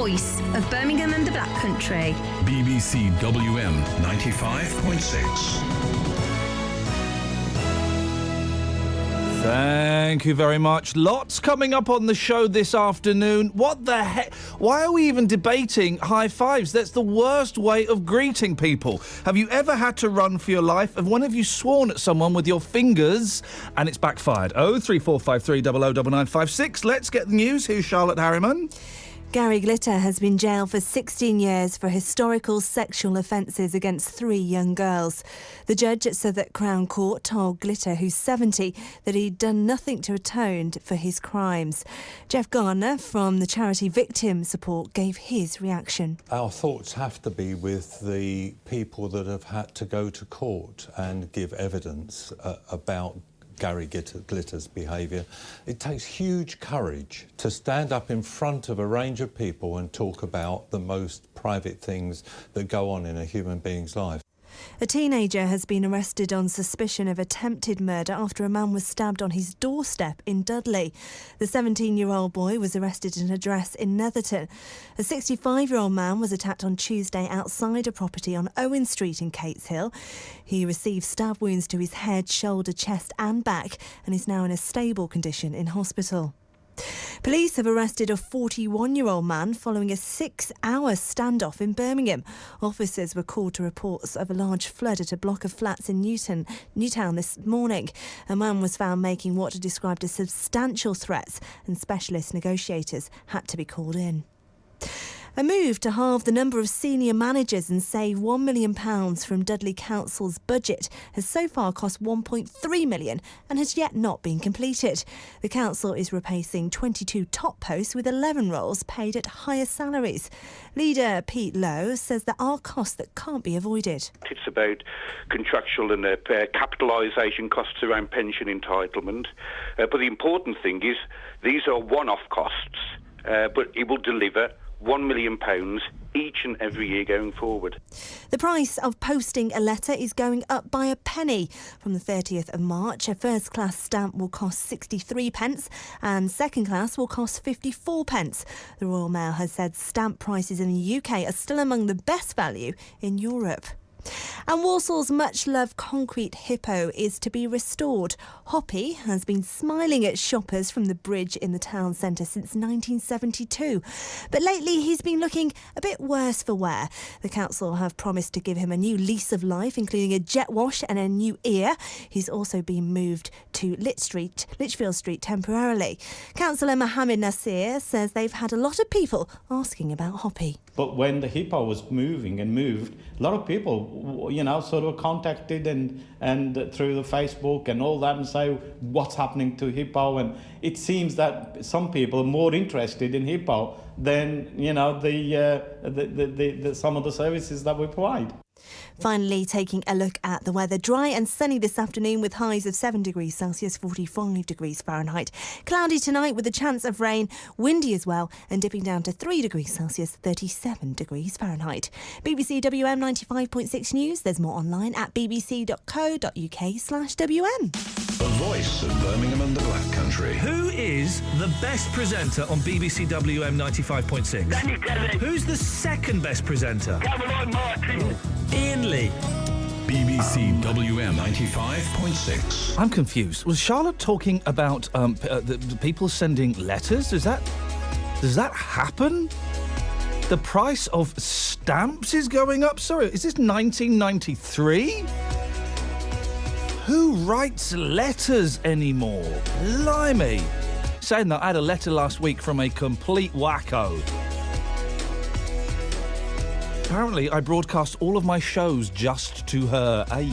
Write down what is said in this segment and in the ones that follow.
voice of Birmingham and the Black Country. BBC WM 95.6. Thank you very much. Lots coming up on the show this afternoon. What the heck? Why are we even debating high fives? That's the worst way of greeting people. Have you ever had to run for your life? Have one of you sworn at someone with your fingers and it's backfired? 03453 009956. Let's get the news. Here's Charlotte Harriman. Gary Glitter has been jailed for 16 years for historical sexual offences against 3 young girls. The judge at Southwark Crown Court told Glitter, who's 70, that he'd done nothing to atone for his crimes. Jeff Garner from the charity Victim Support gave his reaction. Our thoughts have to be with the people that have had to go to court and give evidence about Gary Glitter's behaviour. It takes huge courage to stand up in front of a range of people and talk about the most private things that go on in a human being's life. A teenager has been arrested on suspicion of attempted murder after a man was stabbed on his doorstep in Dudley. The 17-year-old boy was arrested at an address in Netherton. A 65-year-old man was attacked on Tuesday outside a property on Owen Street in Cateshill. He received stab wounds to his head, shoulder, chest and back and is now in a stable condition in hospital. Police have arrested a 41-year-old man following a 6-hour standoff in Birmingham. Officers were called to reports of a large flood at a block of flats in Newtown this morning. A man was found making what are described as substantial threats and specialist negotiators had to be called in. A move to halve the number of senior managers and save £1 million from Dudley Council's budget has so far cost £1.3 million and has yet not been completed. The council is replacing 22 top posts with 11 roles paid at higher salaries. Leader Pete Lowe says there are costs that can't be avoided. It's about contractual and capitalisation costs around pension entitlement. But the important thing is these are one-off costs, but it will deliver £1 million each and every year going forward. The price of posting a letter is going up by a penny. From the 30th of March, a first class stamp will cost 63 pence and second class will cost 54 pence. The Royal Mail has said stamp prices in the UK are still among the best value in Europe. And Warsaw's much-loved concrete hippo is to be restored. Hoppy has been smiling at shoppers from the bridge in the town centre since 1972. But lately he's been looking a bit worse for wear. The council have promised to give him a new lease of life, including a jet wash and a new ear. He's also been moved to Lichfield Street temporarily. Councillor Mohammed Nasir says they've had a lot of people asking about Hoppy. But when the hippo was moved, a lot of people, sort of contacted and through the Facebook and all that and say what's happening to hippo. And it seems that some people are more interested in hippo than, some of the services that we provide. Finally, taking a look at the weather. Dry and sunny this afternoon with highs of 7 degrees Celsius, 45 degrees Fahrenheit. Cloudy tonight with a chance of rain, windy as well, and dipping down to 3 degrees Celsius, 37 degrees Fahrenheit. BBC WM 95.6 News. There's more online at bbc.co.uk/WM. The voice of Birmingham and the Black Country. Who is the best presenter on BBC WM 95.6? Who's the second best presenter? Ian Lee. BBC WM 95.6. I'm confused. Was Charlotte talking about the people sending letters? Does that happen? The price of stamps is going up? Sorry, is this 1993? Who writes letters anymore? Blimey. Saying that, I had a letter last week from a complete wacko. Apparently, I broadcast all of my shows just to her. Ay.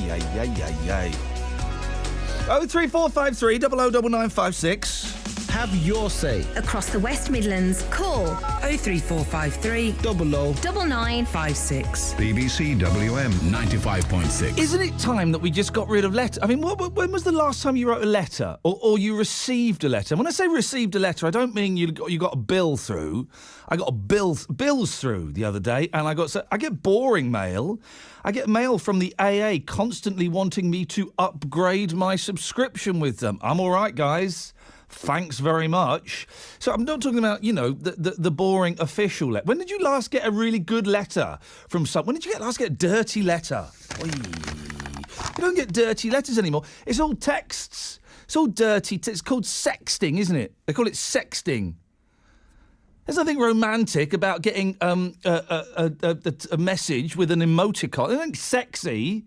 03453 009956. Have your say. Across the West Midlands, call 03453 009956. BBC WM 95.6. Isn't it time that we just got rid of letters? I mean, when was the last time you wrote a letter or you received a letter? When I say received a letter, I don't mean you got a bill through. I got bills through the other day, and I get boring mail. I get mail from the AA constantly wanting me to upgrade my subscription with them. I'm all right, guys. Thanks very much. So I'm not talking about, the boring official letter. When did you last get a really good letter from someone? When did you last get a dirty letter? Oy. You don't get dirty letters anymore. It's all texts. It's all dirty. It's called sexting, isn't it? They call it sexting. There's nothing romantic about getting a message with an emoticon. It ain't sexy.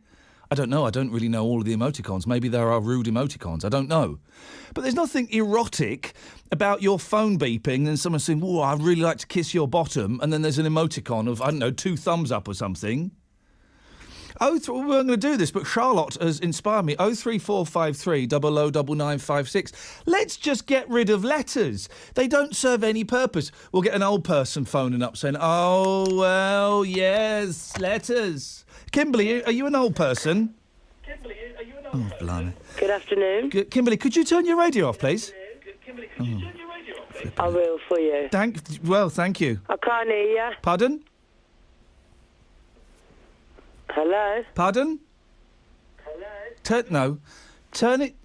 I don't know. I don't really know all of the emoticons. Maybe there are rude emoticons. I don't know. But there's nothing erotic about your phone beeping and someone saying, "Oh, I'd really like to kiss your bottom," and then there's an emoticon of, I don't know, 2 thumbs up or something. We weren't going to do this, but Charlotte has inspired me. 03453 009956. Let's just get rid of letters. They don't serve any purpose. We'll get an old person phoning up saying, "Oh, well, yes, letters." Kimberly, are you an old person? Oh, blimey. Good afternoon. Kimberly, could you turn your radio off, please? I will for you. Thank you. I can't hear you. Pardon? Hello? Pardon? Hello? Turn it...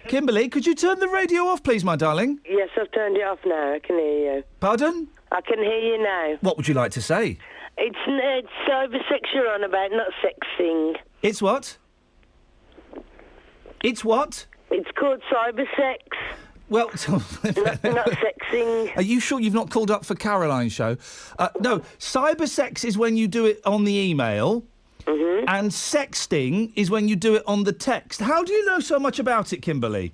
Kimberly, could you turn the radio off, please, my darling? Yes, I've turned it off now. I can hear you. Pardon? I can hear you now. What would you like to say? It's cyber sex you're on about, not sexing. It's what? It's what? It's called cyber sex. Well... not sexing. Are you sure you've not called up for Caroline's show? No, cyber sex is when you do it on the email... Mm-hmm. And sexting is when you do it on the text. How do you know so much about it, Kimberly?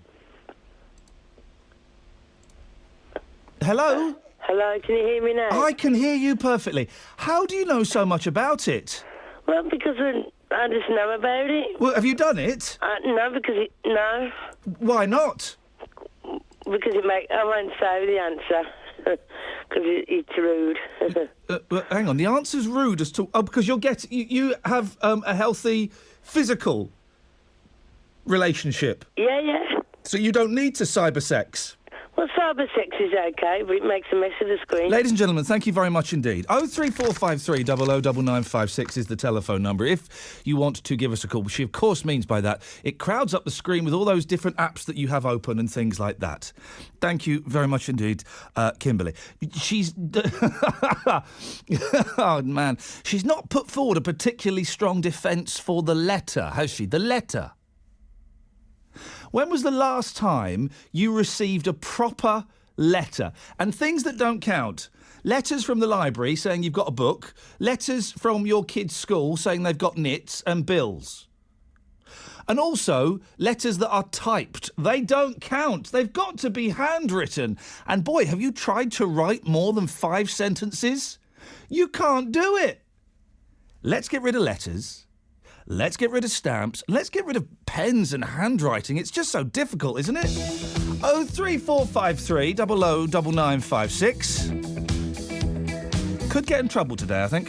Hello? Hello, can you hear me now? I can hear you perfectly. How do you know so much about it? Well, because I just know about it. Well, have you done it? No, because no. Why not? Because I won't say the answer. Because it's rude. Hang on, the answer's rude as to... Oh, because you have a healthy physical relationship. Yeah. So you don't need to cyber sex. Well, cyber sex is okay, but it makes a mess of the screen. Ladies and gentlemen, thank you very much indeed. 03453 009956 is the telephone number if you want to give us a call. She, of course, means by that it crowds up the screen with all those different apps that you have open and things like that. Thank you very much indeed, Kimberly. She's... oh, man. She's not put forward a particularly strong defence for the letter, has she? The letter. When was the last time you received a proper letter? And things that don't count. Letters from the library saying you've got a book. Letters from your kid's school saying they've got knits and bills. And also, letters that are typed. They don't count. They've got to be handwritten. And boy, have you tried to write more than 5 sentences? You can't do it. Let's get rid of letters. Let's get rid of stamps. Let's get rid of pens and handwriting. It's just so difficult, isn't it? 03453 009956. Could get in trouble today, I think.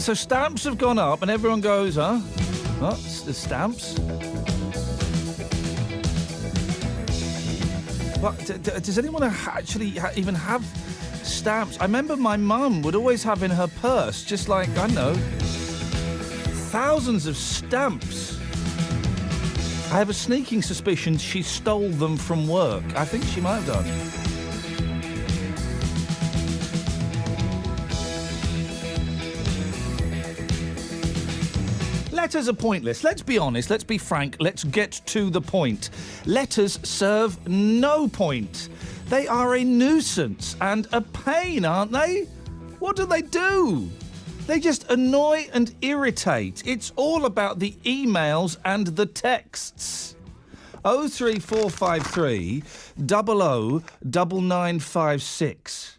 So stamps have gone up, and everyone goes, huh? What? The stamps? What? Does anyone actually even have stamps? I remember my mum would always have in her purse, just like, I don't know, thousands of stamps. I have a sneaking suspicion she stole them from work. I think she might have done. Letters are pointless. Let's be honest, let's be frank, let's get to the point. Letters serve no point. They are a nuisance and a pain, aren't they? What do? They just annoy and irritate. It's all about the emails and the texts. 03453 00 9956.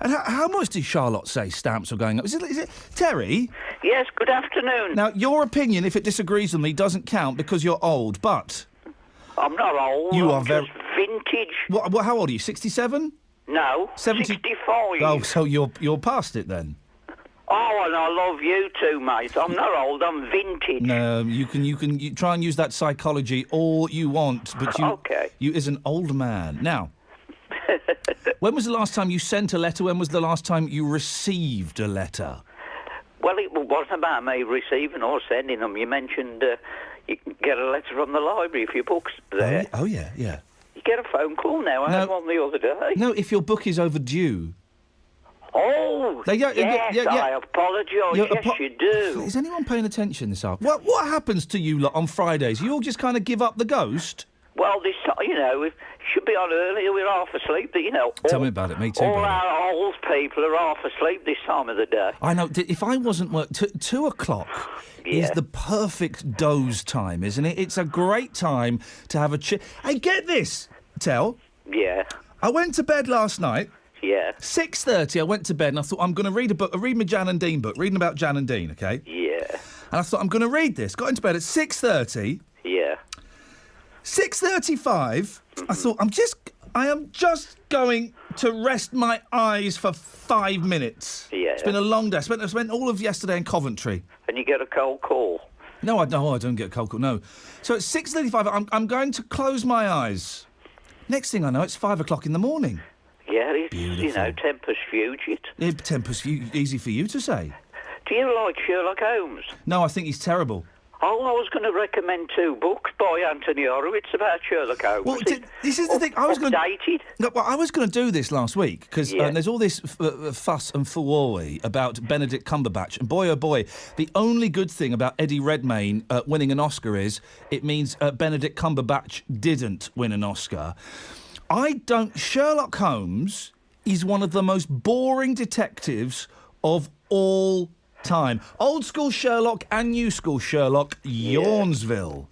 And how much did Charlotte say stamps are going up? Is it Terry? Yes, good afternoon. Now, your opinion, if it disagrees with me, doesn't count because you're old, but... I'm not old. You I'm are very... just vintage. What, how old are you, 67? No, 65. Oh, so you're past it then? Oh, and I love you too, mate. I'm not old, I'm vintage. No, you try and use that psychology all you want, but you is an old man. Now... When was the last time you sent a letter? When was the last time you received a letter? Well, it wasn't about me receiving or sending them. You mentioned you can get a letter from the library if your book's there. Oh, yeah. You get a phone call now. I had one the other day. No, if your book is overdue. Oh, yes, I apologise. Yes, you do. Is anyone paying attention this afternoon? What happens to you lot on Fridays? You all just kind of give up the ghost? Well, we should be on earlier. We're half asleep. Tell me about it. Me too. All our old people are half asleep this time of the day. I know. If I wasn't 2 o'clock is the perfect doze time, isn't it? It's a great time to have a chat. Hey, get this, Tel. Yeah. I went to bed last night. Yeah. 6:30. I went to bed and I thought I'm going to read a book. I read my Jan and Dean book, reading about Jan and Dean. Okay. Yeah. And I thought I'm going to read this. Got into bed at 6:30. Yeah. 6:35, I thought, I am just going to rest my eyes for 5 minutes. Yeah. It's been a long day. I spent all of yesterday in Coventry. And you get a cold call? No, I don't get a cold call, no. So at 6:35, I'm going to close my eyes. Next thing I know, it's 5 o'clock in the morning. Yeah, it's, Beautiful. tempus fugit. Yeah, tempus fugit, easy for you to say. Do you like Sherlock Holmes? No, I think he's terrible. Oh, I was going to recommend 2 books by Anthony Horowitz about Sherlock Holmes. Well, this is the thing. I was going to do this last week because there's all this fuss and furore about Benedict Cumberbatch, and boy, oh boy, the only good thing about Eddie Redmayne winning an Oscar is it means Benedict Cumberbatch didn't win an Oscar. Sherlock Holmes is one of the most boring detectives of all time. Old school Sherlock and new school Sherlock, Yawnsville.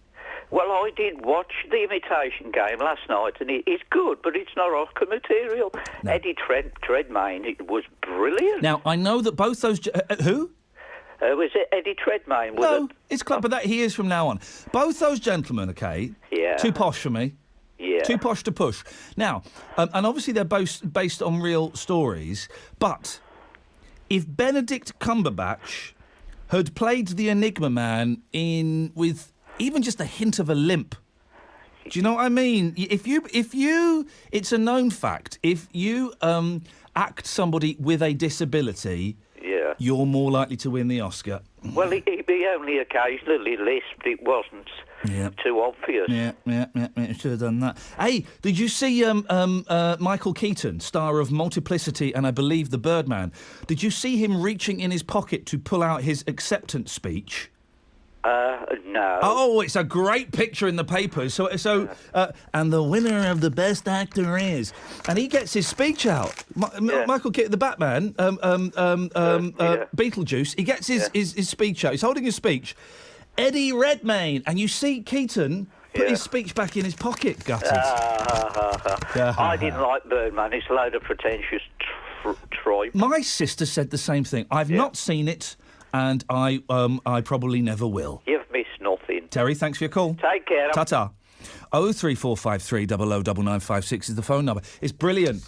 Well, I did watch The Imitation Game last night, and it's good, but it's not Oscar material. No. Eddie Redmayne, it was brilliant. Now, I know that both those... who? Was it Eddie Redmayne? No, it's but that he is from now on. Both those gentlemen, okay? Yeah. Too posh for me. Yeah. Too posh to push. Now, and obviously they're both based on real stories, but... If Benedict Cumberbatch had played the Enigma Man with even just a hint of a limp, do you know what I mean? If you, it's a known fact. If you act somebody with a disability, you're more likely to win the Oscar. Well, he only occasionally lisped. It wasn't too obvious. Yeah, should have done that. Hey, did you see Michael Keaton, star of Multiplicity and I believe The Birdman? Did you see him reaching in his pocket to pull out his acceptance speech? No. Oh, it's a great picture in the papers. So, and the winner of the Best Actor is, and he gets his speech out. Michael Keaton, the Batman, Beetlejuice. He gets his speech out. He's holding his speech. Eddie Redmayne, and you see Keaton put his speech back in his pocket, gutted. I didn't like Birdman. It's a load of pretentious tripe. My sister said the same thing. I've not seen it. And I probably never will. You've missed nothing. Terry, thanks for your call. Take care. Ta-ta. 03453 009956 is the phone number. It's brilliant.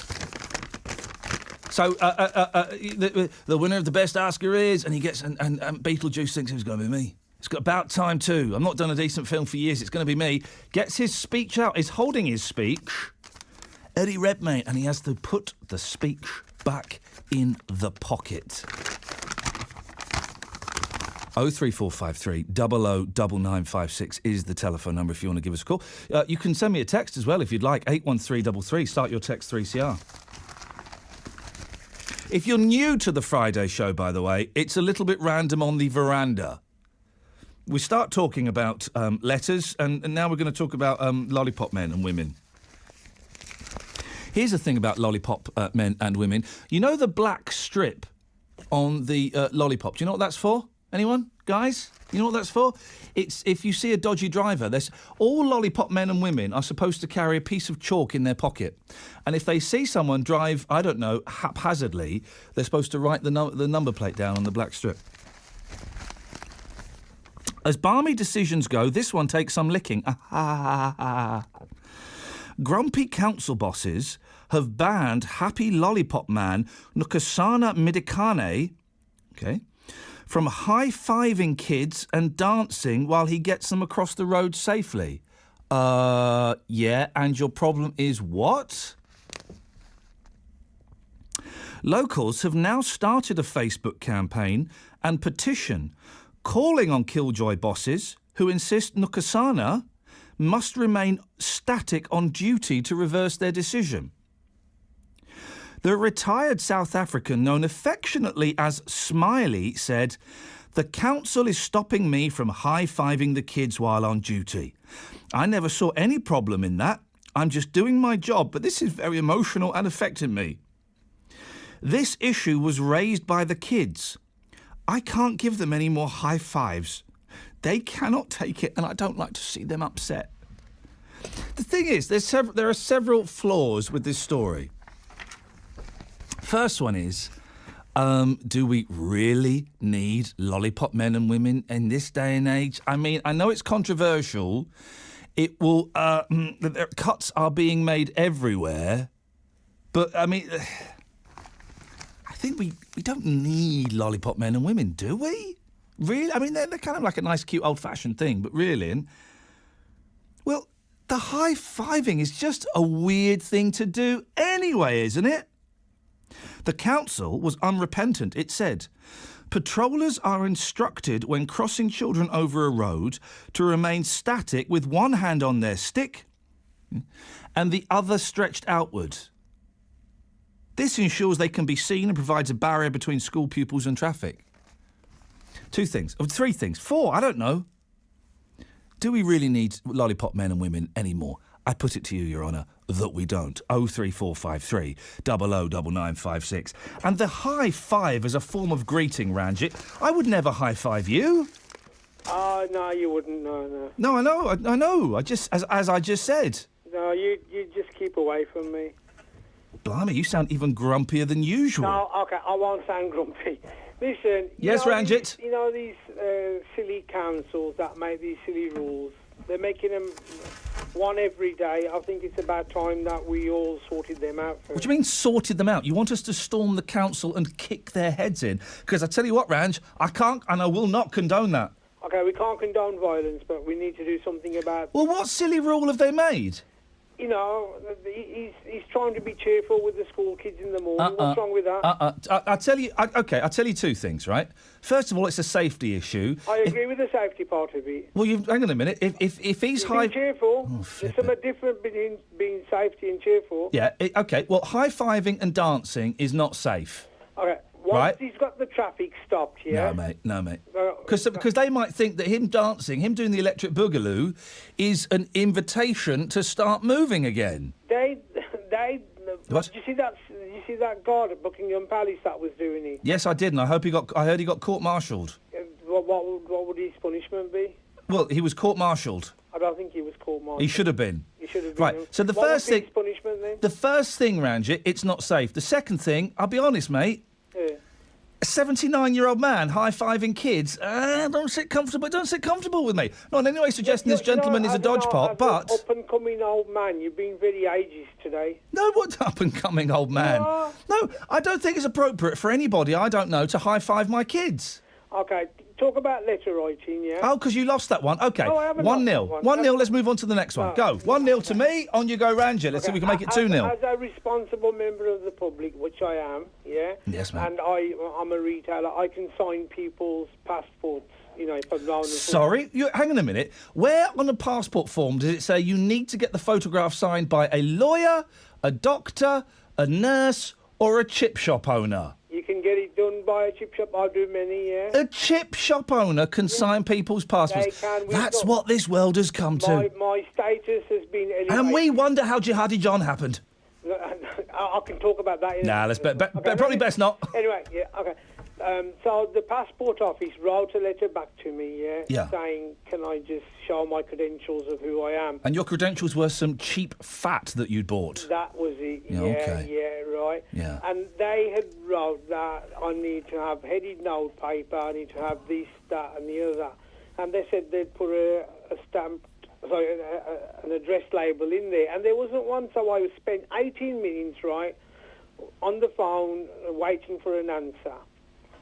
So the winner of the best Oscar is, and he gets, and Beetlejuice thinks it was going to be me. It's got about time too. I've not done a decent film for years. It's going to be me. Gets his speech out. Is holding his speech. Eddie Redmayne, and he has to put the speech back in the pocket. 03453 009956 is the telephone number if you want to give us a call. You can send me a text as well if you'd like. 81333. Start your text 3CR. If you're new to the Friday show, by the way, it's a little bit random on the veranda. We start talking about letters, and now we're going to talk about lollipop men and women. Here's the thing about lollipop men and women. You know the black strip on the lollipop? Do you know what that's for? Anyone? Guys? You know what that's for? It's if you see a dodgy driver, all lollipop men and women are supposed to carry a piece of chalk in their pocket. And if they see someone drive, I don't know, haphazardly, they're supposed to write the number plate down on the black strip. As balmy decisions go, this one takes some licking. Grumpy council bosses have banned happy lollipop man Nukasana Midikane, from high-fiving kids and dancing while he gets them across the road safely. Yeah, and your problem is what? Locals have now started a Facebook campaign and petition calling on Killjoy bosses who insist Nukasana must remain static on duty to reverse their decision. The retired South African, known affectionately as Smiley, said, "The council is stopping me from high-fiving the kids while on duty. I never saw any problem in that. I'm just doing my job, but this is very emotional and affecting me. This issue was raised by the kids. I can't give them any more high fives. They cannot take it, and I don't like to see them upset." The thing is, there are several flaws with this story. First one is, do we really need lollipop men and women in this day and age? I mean, I know it's controversial. It will, cuts are being made everywhere. But, I mean, I think we don't need lollipop men and women, do we? Really? I mean, they're kind of like a nice, cute, old-fashioned thing, but really, well, the high-fiving is just a weird thing to do anyway, isn't it? The council was unrepentant. It said, "Patrollers are instructed when crossing children over a road to remain static with one hand on their stick and the other stretched outward. This ensures they can be seen and provides a barrier between school pupils and traffic." 2 things. Or 3 things. 4, I don't know. Do we really need lollipop men and women anymore? I put it to you, Your Honour, that we don't. 03453 009956. And the high five as a form of greeting, Ranjit. I would never high five you. No, you wouldn't. No. No, I know. I just, as I just said. No, you just keep away from me. Blimey, you sound even grumpier than usual. No, okay, I won't sound grumpy. Listen. Yes, Ranjit. These silly councils that make these silly rules. They're making them one every day. I think it's about time that we all sorted them out first. What do you mean sorted them out? You want us to storm the council and kick their heads in? Because I tell you what, Ranj, I can't and I will not condone that. Okay, we can't condone violence, but we need to do something about... Well, what silly rule have they made? He's trying to be cheerful with the school kids in the morning. What's wrong with that? I'll tell you 2 things, right? First of all, it's a safety issue. I agree with the safety part of it. Well, hang on a minute. If he's high... cheerful. There's something different between being safety and cheerful. Yeah, okay. Well, high-fiving and dancing is not safe. Okay. Once he's got the traffic stopped, yeah? No, mate. Because they might think that him dancing, him doing the electric boogaloo, is an invitation to start moving again. What? Did you see that guard at Buckingham Palace that was doing it? Yes, I did, and I heard he got court-martialed. What would his punishment be? Well, he was court-martialed. I don't think he was court-martialed. He should have been. He should have been. Right. So what was his punishment then? The first thing, Ranjit, it's not safe. The second thing, I'll be honest, mate. Yeah. 79-year-old man high-fiving kids. Don't sit comfortable with me. Not in any way suggesting this gentleman is a dodgepot, but... Up-and-coming old man, you've been very ageist today. No, what up-and-coming old man? No, I don't think it's appropriate for anybody I don't know to high-five my kids. OK, talk about letter writing, yeah? Oh, because you lost that one. OK, No, I haven't 1-0. lost that one. 1-0, let's move on to the next one. Go. 1-0 to me, on you go, Ranger. Let's see if we can make it 2-0. As a responsible member of the public, which I am, yeah? Yes, ma'am. And I'm a retailer, I can sign people's passports, you know, if I'm known as... Sorry, hang on a minute. Where on a passport form does it say you need to get the photograph signed by a lawyer, a doctor, a nurse, or a chip shop owner? You can get it done by a chip shop. I do many, yeah. A chip shop owner can sign people's passports. They can. That's what this world has come to. My status has been elevated. And we wonder how Jihadi John happened. I can talk about that. Nah, let's probably best not. Anyway, yeah, okay. So the passport office wrote a letter back to me, Yeah. saying, can I just show my credentials of who I am? And your credentials were some cheap fat that you'd bought. That was it. Yeah, okay. Yeah, right. Yeah. And they had wrote that I need to have headed note paper, I need to have this, that, and the other. And they said they'd put a stamp, sorry, an address label in there, and there wasn't one. So I spent 18 minutes, right, on the phone waiting for an answer.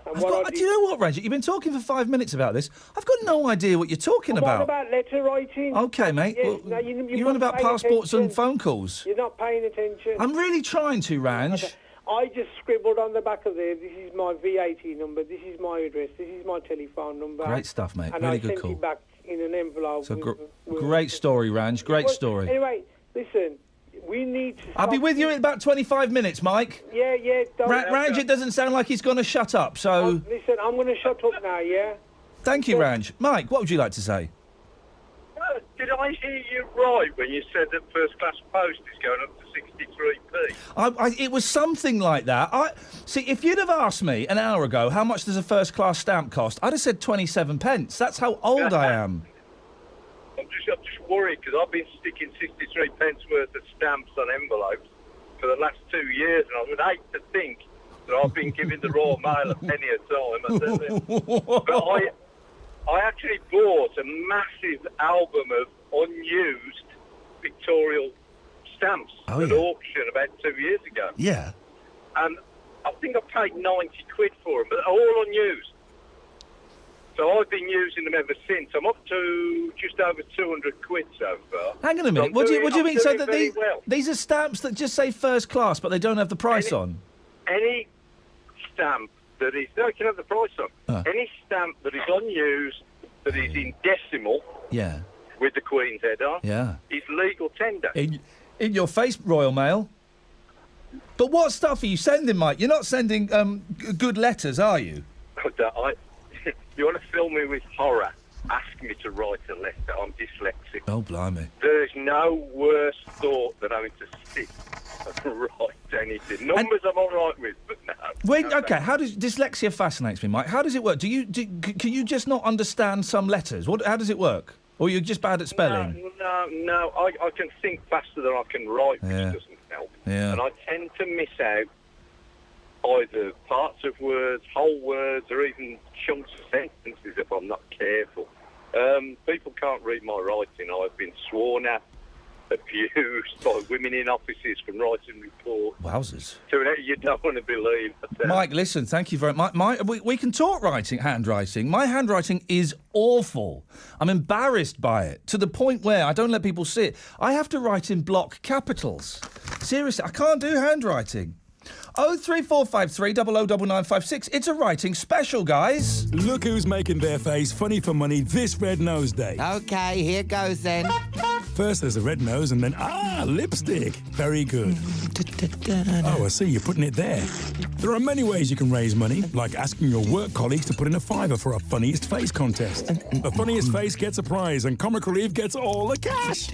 And do you know what, Ranger? You've been talking for 5 minutes about this. I've got no idea what you're talking I'm on about. about letter writing. Okay, mate. Yes, Well, no, you're on about passports and phone calls. You're not paying attention. I'm really trying to, Range. Okay. I just scribbled on the back of there, this is my VAT number, this is my address, this is my telephone number. Great stuff, mate. And Really I good sent call. it back in an envelope. So great story, Range. Great story. Anyway, listen, we need to... I'll be with you in about 25 minutes, Mike. Yeah. Range, it doesn't sound like he's going to shut up, so... Listen, I'm going to shut up now, yeah? Thank you, Range. Mike, what would you like to say? Did I hear you right when you said that first class post is going up to 63p? It was something like that. See, if you'd have asked me an hour ago how much does a first class stamp cost, I'd have said 27 pence. That's how old I am. I'm just worried because I've been sticking 63 pence worth of stamps on envelopes for the last 2 years, and I would hate to think that I've been giving the Royal Mail a penny a time. I tell you. But I actually bought a massive album of unused pictorial stamps at auction about 2 years ago. Yeah. And I think I paid 90 quid for them, but all unused. So I've been using them ever since. I'm up to just over 200 quid so far. Hang on a minute. So What do you mean? So that well. these are stamps that just say first class, but they don't have the price on? Any stamp that is... No, it can have the price on. Any stamp that is unused, that is in decimal... Yeah. ...with the Queen's head on... Yeah. ...is legal tender. In your face, Royal Mail. But what stuff are you sending, Mike? You're not sending good letters, are you? You want to fill me with horror? Ask me to write a letter. I'm dyslexic. Oh, blimey. There's no worse thought than having to sit and write anything. Numbers I'm all right with, but no. Okay, how does dyslexia fascinates me, Mike? How does it work? Can you just not understand some letters? How does it work? Or you're just bad at spelling? No. I can think faster than I can write, which doesn't help. Yeah. And I tend to miss out either parts of words, whole words, or even chunks of sentences if I'm not careful. People can't read my writing. I've been sworn at, abused by women in offices from writing reports. Wowzers. You don't want to believe. Mike, listen, thank you very much. We can talk handwriting. My handwriting is awful. I'm embarrassed by it, to the point where I don't let people see it. I have to write in block capitals. Seriously, I can't do handwriting. 03453 009956. It's a writing special, guys. Look who's making their face funny for money this Red Nose Day. OK, here goes then. First there's a red nose and then, lipstick. Very good. Oh, I see, you're putting it there. There are many ways you can raise money, like asking your work colleagues to put in a fiver for a funniest face contest. The funniest face gets a prize and Comic Relief gets all the cash.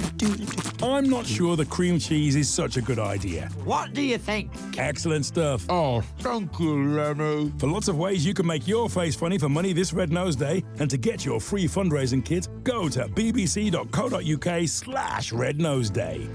I'm not sure the cream cheese is such a good idea. What do you think? Excellent stuff. Oh, thank you, Lenny. For lots of ways you can make your face funny for money this Red Nose Day, and to get your free fundraising kit, go to bbc.co.uk/Red Nose Day.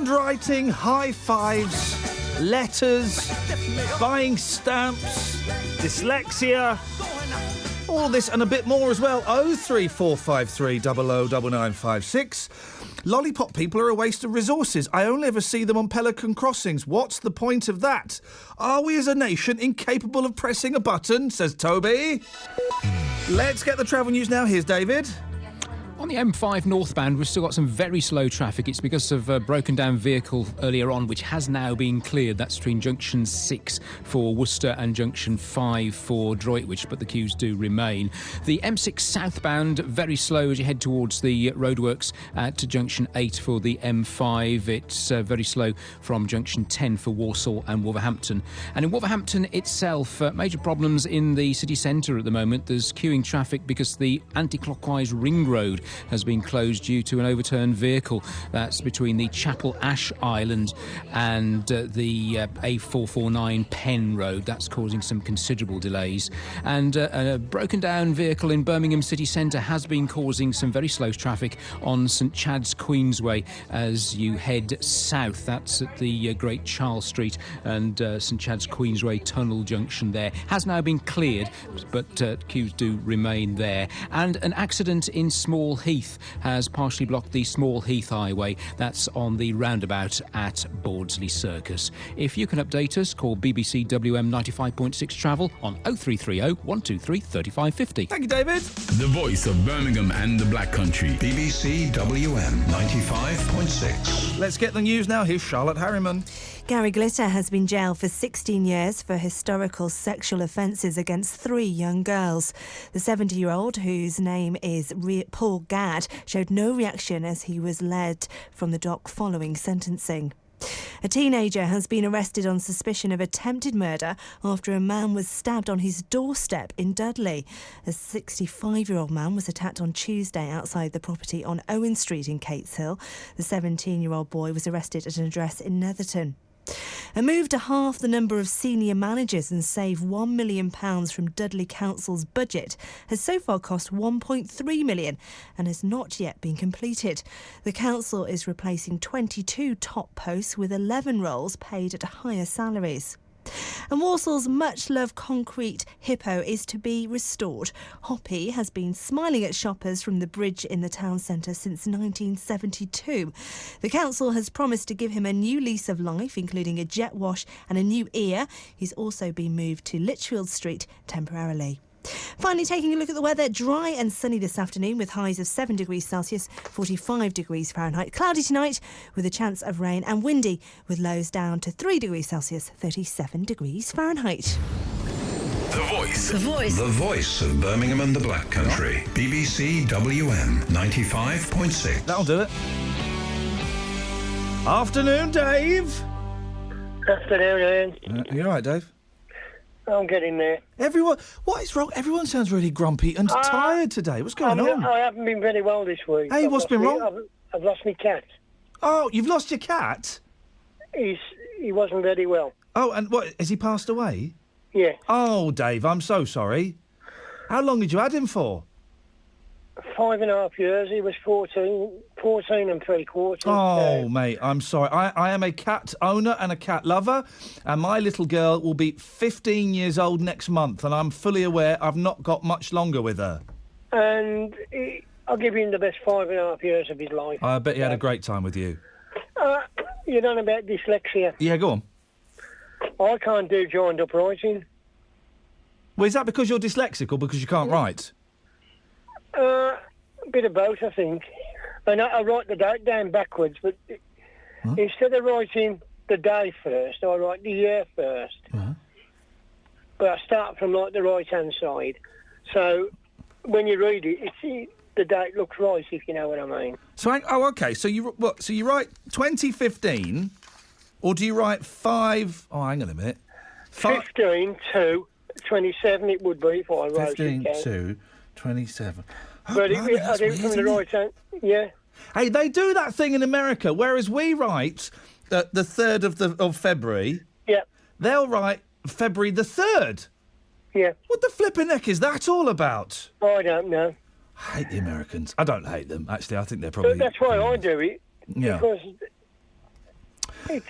handwriting, high fives, letters, buying stamps, dyslexia, all this and a bit more as well. 03453 009956. Lollipop people are a waste of resources. I only ever see them on Pelican crossings. What's the point of that? Are we as a nation incapable of pressing a button, says Toby. Let's get the travel news now. Here's David. On the M5 northbound, we've still got some very slow traffic. It's because of a broken down vehicle earlier on, which has now been cleared. That's between junction 6 for Worcester and junction 5 for Droitwich, but the queues do remain. The M6 southbound, very slow as you head towards the roadworks to junction 8 for the M5. It's very slow from junction 10 for Walsall and Wolverhampton. And in Wolverhampton itself, major problems in the city centre at the moment. There's queuing traffic because the anti-clockwise ring road has been closed due to an overturned vehicle. That's between the Chapel Ash Island and the A449 Penn Road. That's causing some considerable delays. And a broken down vehicle in Birmingham city centre has been causing some very slow traffic on St Chad's Queensway as you head south. That's at the Great Charles Street and St Chad's Queensway tunnel junction there. Has now been cleared, but queues do remain there. And an accident in Small Heath has partially blocked the Small Heath Highway. That's on the roundabout at Bordsley Circus. If you can update us, call BBC WM 95.6 Travel on 0330 123 3550. Thank you, David. The voice of Birmingham and the Black Country. BBC WM 95.6. Let's get the news now. Here's Charlotte Harriman. Gary Glitter has been jailed for 16 years for historical sexual offences against 3 young girls. The 70-year-old, whose name is Paul Gadd, showed no reaction as he was led from the dock following sentencing. A teenager has been arrested on suspicion of attempted murder after a man was stabbed on his doorstep in Dudley. A 65-year-old man was attacked on Tuesday outside the property on Owen Street in Cateshill. The 17-year-old boy was arrested at an address in Netherton. A move to halve the number of senior managers and save £1 million from Dudley Council's budget has so far cost £1.3 million and has not yet been completed. The council is replacing 22 top posts with 11 roles paid at higher salaries. And Walsall's much-loved concrete hippo is to be restored. Hoppy has been smiling at shoppers from the bridge in the town centre since 1972. The council has promised to give him a new lease of life, including a jet wash and a new ear. He's also been moved to Litchfield Street temporarily. Finally, taking a look at the weather, dry and sunny this afternoon with highs of 7 degrees Celsius, 45 degrees Fahrenheit. Cloudy tonight with a chance of rain, and windy with lows down to 3 degrees Celsius, 37 degrees Fahrenheit. The voice. The voice. The voice of Birmingham and the Black Country. BBC WM 95.6. That'll do it. Afternoon, Dave. Afternoon, Ian. You all right, Dave? I'm getting there. What is wrong? Everyone sounds really grumpy and tired today. What's going on? I haven't been very well this week. Hey, what's been wrong? I've lost my cat. Oh, you've lost your cat? He wasn't very well. Oh, and what, has he passed away? Yeah. Oh, Dave, I'm so sorry. How long had you had him for? 5.5 years. He was 14 and 3/4. Oh, mate, I'm sorry. I am a cat owner and a cat lover, and my little girl will be 15 years old next month, and I'm fully aware I've not got much longer with her. And I'll give him the best 5.5 years of his life. I bet he had a great time with you. You don't know about dyslexia? Yeah, go on. I can't do joined up writing. Well, is that because you're dyslexic or because you can't write? A bit of both, I think. And I write the date down backwards, but instead of writing the day first, I write the year first. But I start from like the right-hand side. So when you read it, the date looks right, if you know what I mean. So, okay. So you write 2015, or do you write 5? Oh, hang on a minute. 15 to 27 it would be if I wrote 15 it. 15 to 27. Oh, But blimey, I think from the right hand, yeah. Hey, they do that thing in America, whereas we write the 3rd of February. Yeah. They'll write February the 3rd. Yeah. What the flipping heck is that all about? I don't know. I hate the Americans. I don't hate them, actually. I think they're probably... But that's why I do it. Yeah. Because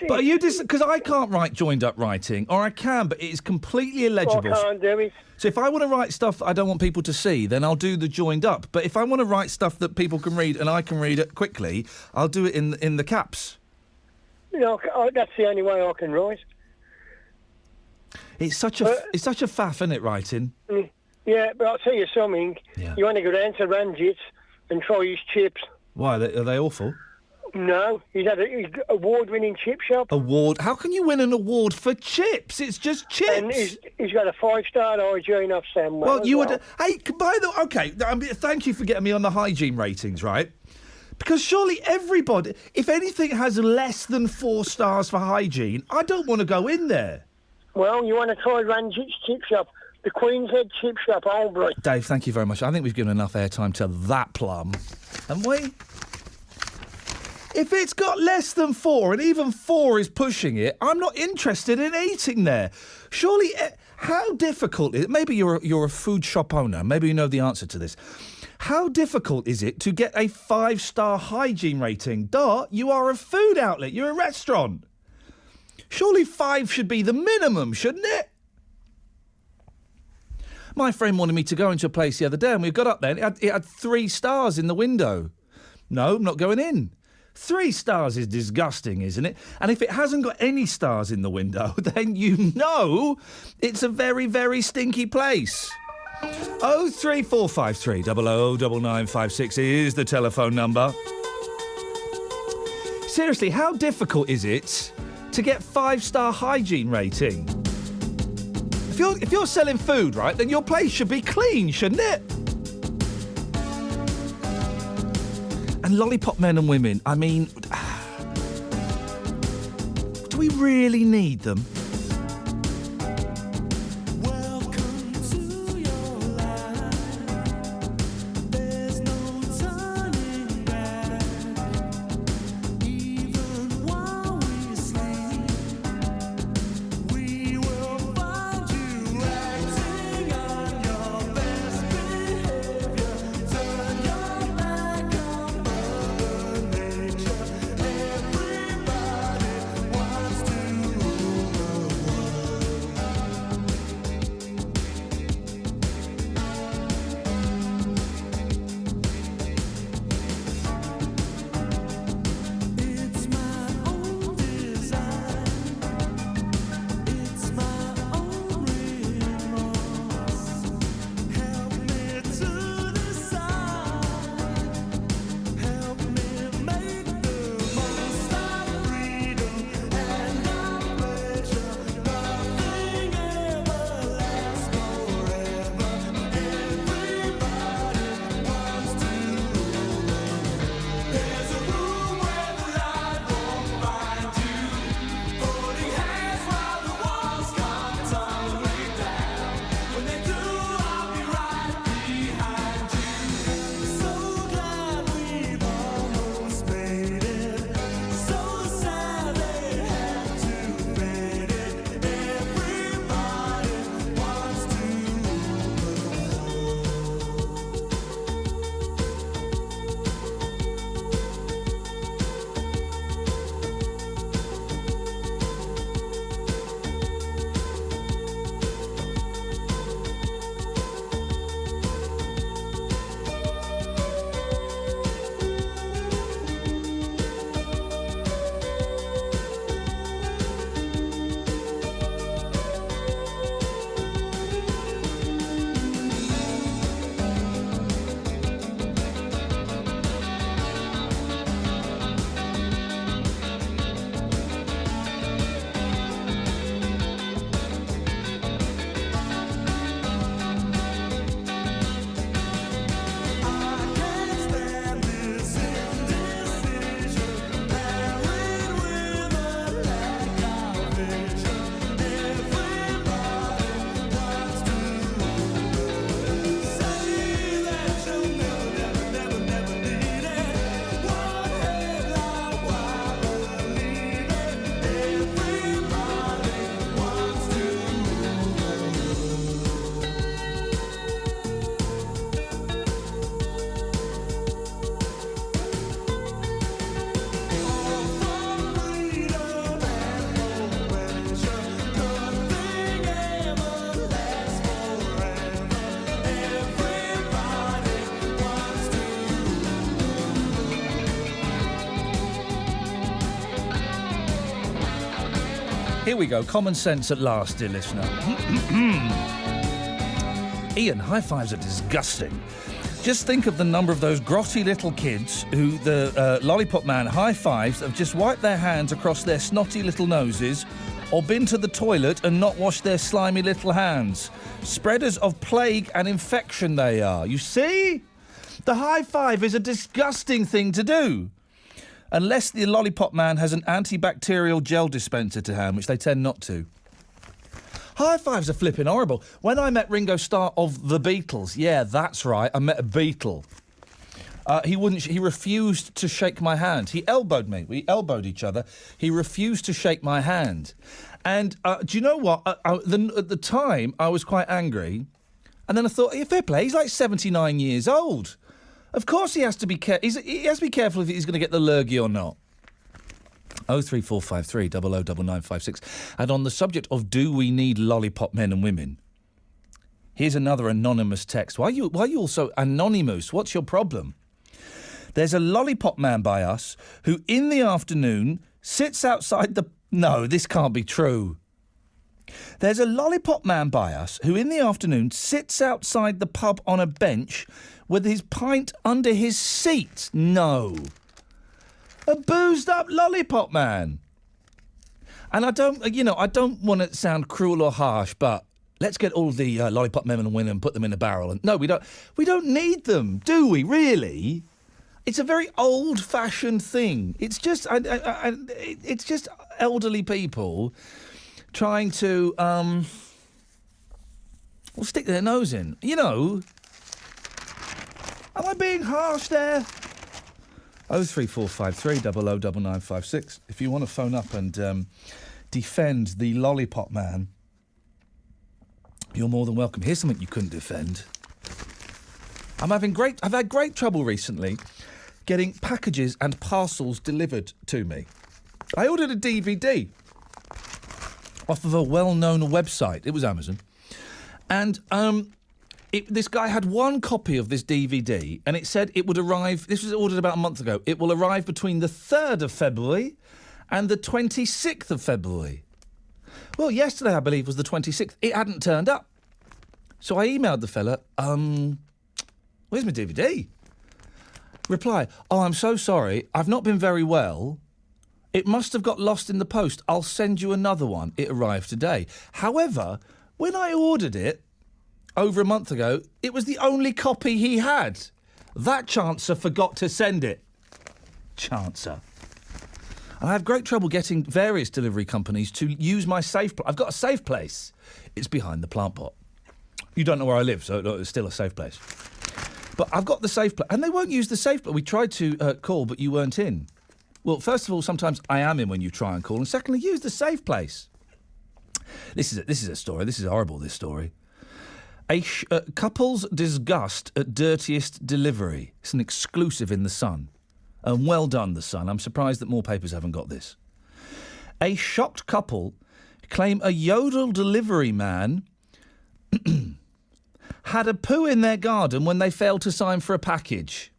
But are you because I can't write joined-up writing, or I can, but it is completely illegible. I can't do it. So if I want to write stuff I don't want people to see, then I'll do the joined up. But if I want to write stuff that people can read and I can read it quickly, I'll do it in the caps. You know, that's the only way I can write. It's such a faff, isn't it, writing? Yeah, but I'll tell you something. Yeah. You want to go down to Ranjit's and try his chips. Why, are they awful? No, he's had an award-winning chip shop. Award? How can you win an award for chips? It's just chips. And he's got a 5-star hygiene off Sam. Well, you would. Hey, by the okay, thank you for getting me on the hygiene ratings, right? Because surely everybody, if anything has less than 4 stars for hygiene, I don't want to go in there. Well, you want to try Ranjit's chip shop, the Queen's Head chip shop, Albury. Dave, thank you very much. I think we've given enough airtime to that plum, haven't we? If it's got less than 4, and even 4 is pushing it, I'm not interested in eating there. Surely, how difficult is it? Maybe you're a food shop owner. Maybe you know the answer to this. How difficult is it to get a 5-star hygiene rating? Dot, you are a food outlet. You're a restaurant. Surely 5 should be the minimum, shouldn't it? My friend wanted me to go into a place the other day, and we got up there, and it had 3 stars in the window. No, I'm not going in. 3 stars is disgusting, isn't it? And if it hasn't got any stars in the window, then you know it's a very, very stinky place. 03453 009956 is the telephone number. Seriously, how difficult is it to get 5-star hygiene rating? If you're selling food, right, then your place should be clean, shouldn't it? And lollipop men and women, I mean, do we really need them? Here we go. Common sense at last, dear listener. Iain, high fives are disgusting. Just think of the number of those grotty little kids who the lollipop man high fives have just wiped their hands across their snotty little noses or been to the toilet and not washed their slimy little hands. Spreaders of plague and infection they are. You see? The high five is a disgusting thing to do. Unless the lollipop man has an antibacterial gel dispenser to hand, which they tend not to. High fives are flipping horrible. When I met Ringo Starr of the Beatles, yeah, that's right, I met a Beatle. He refused to shake my hand. He elbowed me. We elbowed each other. He refused to shake my hand. And do you know what? At the time, I was quite angry. And then I thought, yeah, fair play, he's like 79 years old. Of course he has to be he has to be careful if he's going to get the lurgy or not. 03453 009956. And on the subject of do we need lollipop men and women, here's another anonymous text. Why are you also anonymous? What's your problem? There's a lollipop man by us who in the afternoon sits outside the... No, this can't be true. There's a lollipop man by us who in the afternoon sits outside the pub on a bench with his pint under his seat. No. A boozed up lollipop man. And I don't want to sound cruel or harsh, but let's get all the lollipop men and women and put them in a barrel. And no, we don't need them, do we? Really? It's a very old-fashioned thing. It's just, it's just elderly people trying to, stick their nose in. You know. Am I being harsh there? 03453 009956. If you want to phone up and defend the lollipop man, you're more than welcome. Here's something you couldn't defend. I've had great trouble recently getting packages and parcels delivered to me. I ordered a DVD off of a well-known website. It was Amazon. And this guy had one copy of this DVD, and it said it would arrive... This was ordered about a month ago. It will arrive between the 3rd of February and the 26th of February. Well, yesterday, I believe, was the 26th. It hadn't turned up. So I emailed the fella, where's my DVD? Reply, oh, I'm so sorry. I've not been very well. It must have got lost in the post. I'll send you another one. It arrived today. However, when I ordered it over a month ago, it was the only copy he had. That chancer forgot to send it. Chancer. And I have great trouble getting various delivery companies to use my safe... I've got a safe place. It's behind the plant pot. You don't know where I live, so it's still a safe place. But I've got the safe place, and they won't use the safe place. We tried to call, but you weren't in. Well, first of all, sometimes I am in when you try and call, and secondly, use the safe place. This is a story. This is horrible, this story. A couple's disgust at dirtiest delivery. It's an exclusive in The Sun. And well done, The Sun. I'm surprised that more papers haven't got this. A shocked couple claim a Yodel delivery man had a poo in their garden when they failed to sign for a package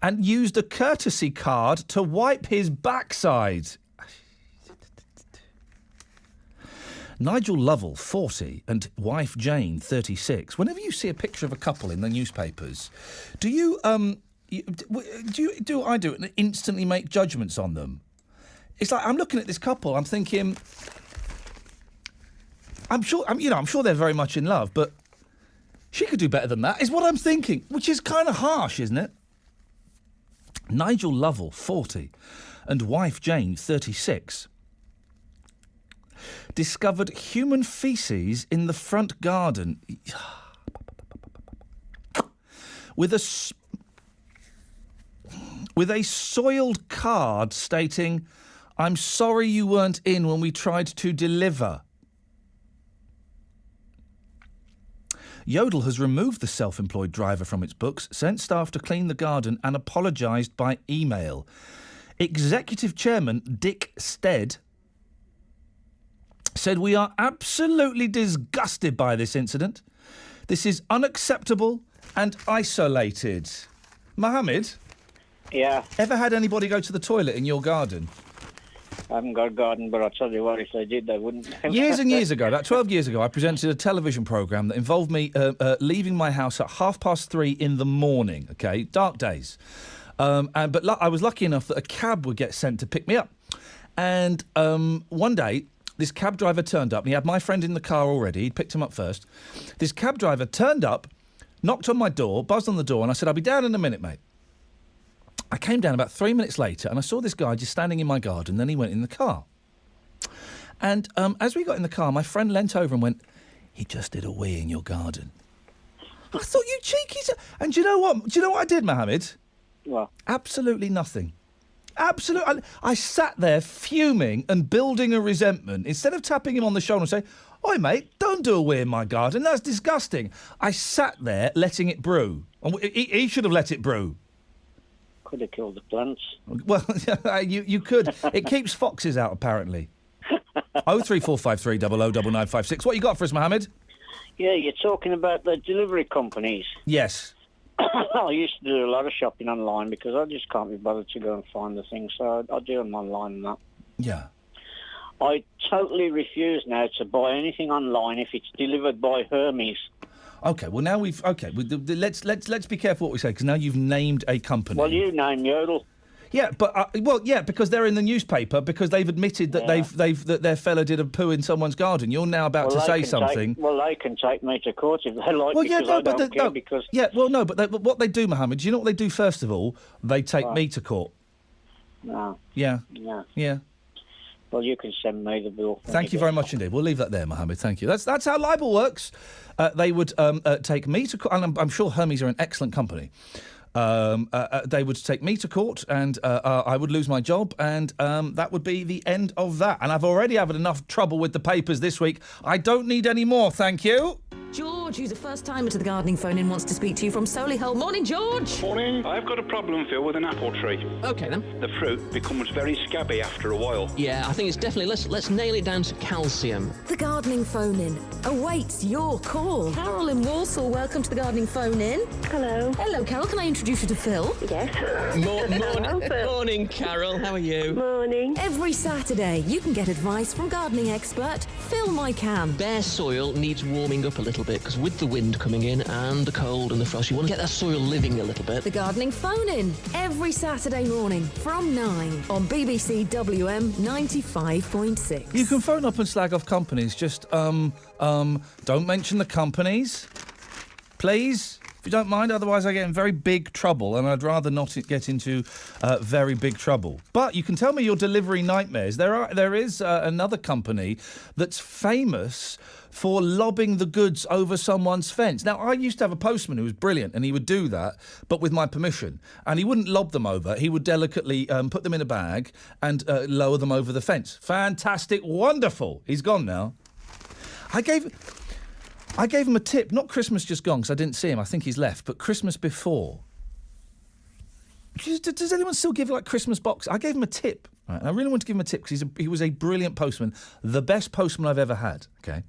and used a courtesy card to wipe his backside. Nigel Lovell, 40, and wife Jane, 36. Whenever you see a picture of a couple in the newspapers, do you instantly make judgments on them? It's like I'm looking at this couple, I'm thinking, I'm sure they're very much in love, but she could do better than that, is what I'm thinking, which is kind of harsh, isn't it? Nigel Lovell, 40, and wife Jane, 36. Discovered human faeces in the front garden with a soiled card stating, "I'm sorry you weren't in when we tried to deliver." Yodel has removed the self-employed driver from its books, sent staff to clean the garden and apologised by email. Executive Chairman Dick Stead said, "We are absolutely disgusted by this incident. This is unacceptable and isolated." Mohammed? Yeah. Ever had anybody go to the toilet in your garden? I haven't got a garden, but I'll tell you what, if they did, they wouldn't. Years and years ago, about 12 years ago, I presented a television programme that involved me leaving my house at 3:30 in the morning, OK? Dark days. But I was lucky enough that a cab would get sent to pick me up. And one day, this cab driver turned up, and he had my friend in the car already. He'd picked him up first. This cab driver turned up, knocked on my door, buzzed on the door, and I said, I'll be down in a minute, mate. I came down about 3 minutes later, and I saw this guy just standing in my garden. Then he went in the car. And as we got in the car, my friend leant over and went, he just did a wee in your garden. I thought, you cheeky... And do you know what? Do you know what I did, Mohammed? What? Absolutely nothing. Absolutely. I sat there fuming and building a resentment. Instead of tapping him on the shoulder and saying, oi, mate, don't do a wee in my garden. That's disgusting. I sat there letting it brew. And he should have let it brew. Could have killed the plants. Well, you could. It keeps foxes out, apparently. 03453 009956. What you got for us, Mohammed? Yeah, you're talking about the delivery companies. Yes. I used to do a lot of shopping online because I just can't be bothered to go and find the things, so I do them online and that. Yeah. I totally refuse now to buy anything online if it's delivered by Hermes. OK, well, now we've... OK, let's be careful what we say, because now you've named a company. Well, you name Yodel. Yeah, but because they're in the newspaper because they've admitted that that their fella did a poo in someone's garden. You're now about to say something. They can take me to court if they like. But what they do, Mohammed, do you know what they do first of all? They take me to court. No. Yeah. Yeah. Yeah. Well, you can send me the bill. Thank you very much indeed. We'll leave that there, Mohammed. Thank you. That's how libel works. They would take me to court, and I'm sure Hermes are an excellent company. They would take me to court, and I would lose my job, and that would be the end of that. And I've already had enough trouble with the papers this week. I don't need any more, thank you. George, who's a first-timer to the gardening phone-in, wants to speak to you from Solihull. Morning, George. Morning. I've got a problem, Phil, with an apple tree. OK, then. The fruit becomes very scabby after a while. Yeah, I think it's definitely... Let's nail it down to calcium. The gardening phone-in awaits your call. Carol in Walsall, welcome to the gardening phone-in. Hello. Hello, Carol. Can I introduce you to Phil? Yes. Morning, Carol. How are you? Morning. Every Saturday, you can get advice from gardening expert Phil Mycan. Bare soil needs warming up a little bit because with the wind coming in and the cold and the frost, you want to get that soil living a little bit. The gardening phone-in every Saturday morning from 9 on BBC WM 95.6. You can phone up and slag off companies. Just don't mention the companies, please. If you don't mind, otherwise I get in very big trouble, and I'd rather not get into very big trouble. But you can tell me your delivery nightmares. There is another company that's famous for lobbing the goods over someone's fence. Now, I used to have a postman who was brilliant, and he would do that, but with my permission. And he wouldn't lob them over. He would delicately put them in a bag and lower them over the fence. Fantastic, wonderful. He's gone now. I gave him a tip, not Christmas just gone, because I didn't see him. I think he's left, but Christmas before. Does anyone still give, Christmas box? I gave him a tip, right? And I really want to give him a tip, because he was a brilliant postman, the best postman I've ever had, OK?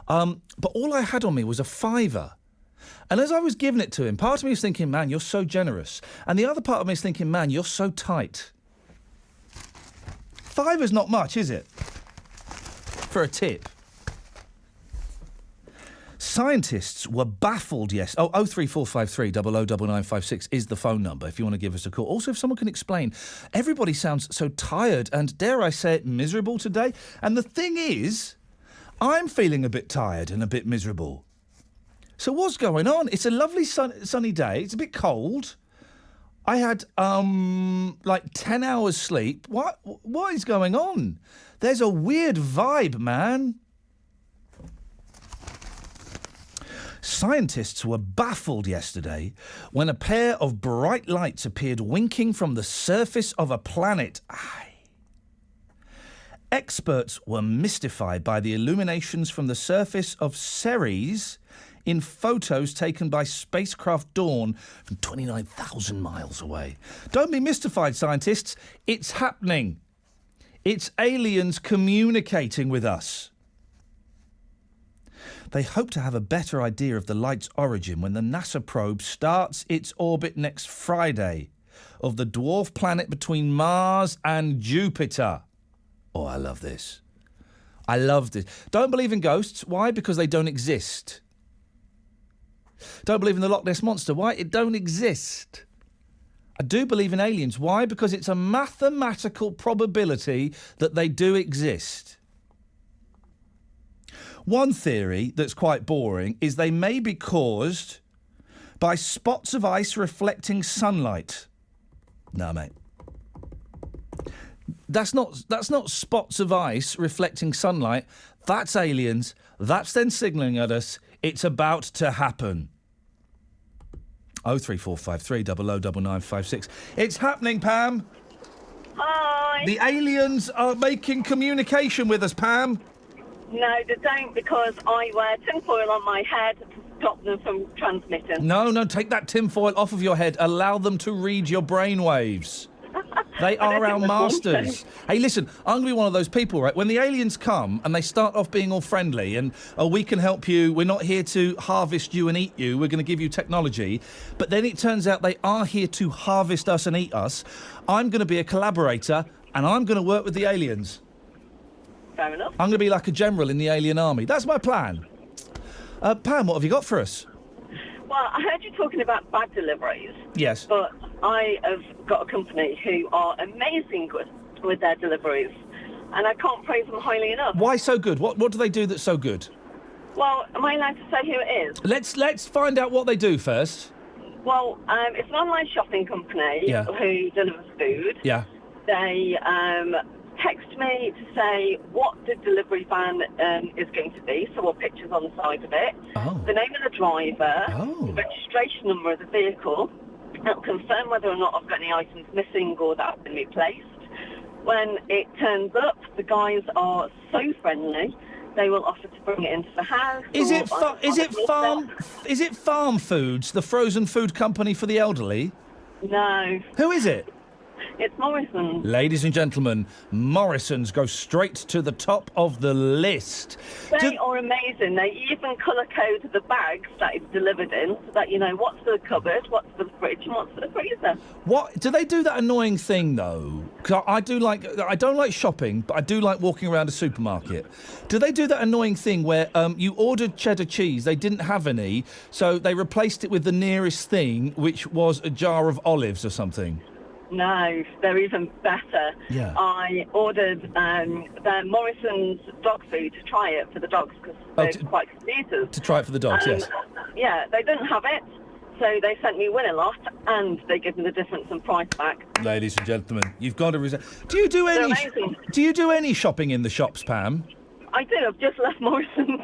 But all I had on me was a £5. And as I was giving it to him, part of me was thinking, man, you're so generous. And the other part of me is thinking, man, you're so tight. £5's not much, is it? For a tip. Scientists were baffled, yes. 03453 009956 is the phone number if you want to give us a call. Also, if someone can explain, everybody sounds so tired and, dare I say it, miserable today. And the thing is, I'm feeling a bit tired and a bit miserable. So what's going on? It's a lovely sunny day. It's a bit cold. I had, 10 hours sleep. What is going on? There's a weird vibe, man. Scientists were baffled yesterday when a pair of bright lights appeared winking from the surface of a planet. Experts were mystified by the illuminations from the surface of Ceres in photos taken by spacecraft Dawn from 29,000 miles away. Don't be mystified, scientists. It's happening. It's aliens communicating with us. They hope to have a better idea of the light's origin when the NASA probe starts its orbit next Friday of the dwarf planet between Mars and Jupiter. Oh, I love this. I love this. Don't believe in ghosts. Why? Because they don't exist. Don't believe in the Loch Ness Monster. Why? It don't exist. I do believe in aliens. Why? Because it's a mathematical probability that they do exist. One theory that's quite boring is they may be caused by spots of ice reflecting sunlight. No, mate. That's not spots of ice reflecting sunlight. That's aliens. That's then signalling at us it's about to happen. 03453 009956. It's happening, Pam. Hi. The aliens are making communication with us, Pam. No, they don't, because I wear tinfoil on my head to stop them from transmitting. No, take that tinfoil off of your head. Allow them to read your brainwaves. They are our masters. Hey, listen, I'm going to be one of those people, right? When the aliens come and they start off being all friendly and, we can help you, we're not here to harvest you and eat you, we're going to give you technology, but then it turns out they are here to harvest us and eat us, I'm going to be a collaborator and I'm going to work with the aliens. Fair enough. I'm going to be like a general in the alien army. That's my plan. Pam, what have you got for us? Well, I heard you talking about bag deliveries. Yes. But I have got a company who are amazing with their deliveries, and I can't praise them highly enough. Why so good? What do they do that's so good? Well, am I allowed to say who it is? Let's find out what they do first. Well, it's an online shopping company who delivers food. Yeah. They text me to say what the delivery van is going to be, so what pictures on the side of it, the name of the driver, the registration number of the vehicle, and confirm whether or not I've got any items missing or that have been replaced. When it turns up, the guys are so friendly. They will offer to bring it into the house. Is it Farm Foods, the frozen food company for the elderly? No. Who is it? It's Morrison's. Ladies and gentlemen, Morrison's go straight to the top of the list. They are amazing. They even colour code the bags that it's delivered in, so that you know what's for the cupboard, what's for the fridge, and what's for the freezer. What do they do that annoying thing though? Because I don't like shopping, but I do like walking around a supermarket. Do they do that annoying thing where you ordered cheddar cheese, they didn't have any, so they replaced it with the nearest thing, which was a jar of olives or something? No, they're even better. Yeah. I ordered their Morrison's dog food to try it for the dogs because they're quite confused. To try it for the dogs, yes. Yeah, they didn't have it, so they sent me Win a Lot, and they give me the difference in price back. Ladies and gentlemen, you've got to Do you do any? Do you do any shopping in the shops, Pam? I do. I've just left Morrison's.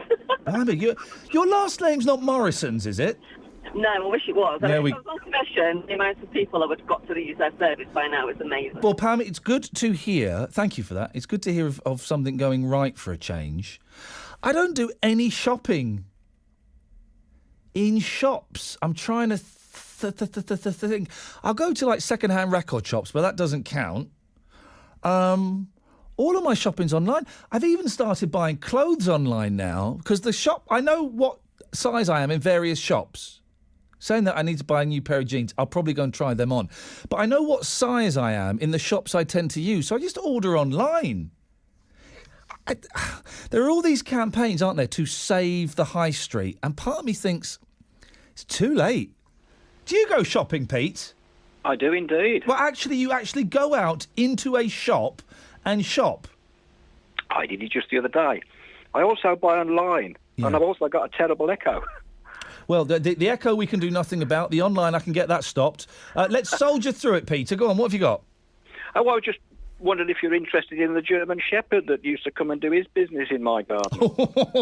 Your last name's not Morrison's, is it? No, I wish it was. There If I was on commission, the amount of people I would have got to use their service by now is amazing. Well, Pam, it's good to hear. Thank you for that. It's good to hear of something going right for a change. I don't do any shopping in shops. I'm trying to think. I'll go to like second-hand record shops, but that doesn't count. All of my shopping's online. I've even started buying clothes online now because the shop. I know what size I am in various shops. Saying that I need to buy a new pair of jeans, I'll probably go and try them on. But I know what size I am in the shops I tend to use, so I just order online. There are all these campaigns, aren't there, to save the high street, and part of me thinks it's too late. Do you go shopping, Pete? I do indeed. Well, you actually go out into a shop and shop. I did it just the other day. I also buy online, and I've also got a terrible echo. Well, the echo we can do nothing about. The online, I can get that stopped. Let's soldier through it, Peter. Go on, what have you got? Oh, well, I just wondered if you're interested in the German Shepherd that used to come and do his business in my garden.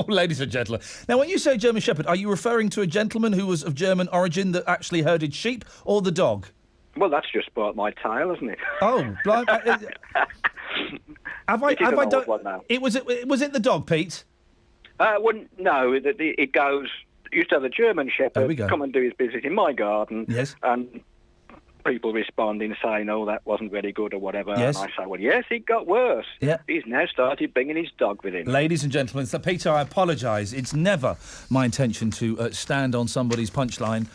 Ladies and gentlemen. Now, when you say German Shepherd, are you referring to a gentleman who was of German origin that actually herded sheep, or the dog? Well, that's just part of my tale, isn't it? Oh, blind. Have I done? One now. Was it the dog, Pete? Well, no. It goes. Used to have a German Shepherd come and do his business in my garden. Yes. And people responding saying, "Oh, that wasn't very good" or whatever. Yes. And I say, "Well, yes, it got worse. Yeah. He's now started bringing his dog with him." Ladies and gentlemen, so Peter, I apologise. It's never my intention to stand on somebody's punchline.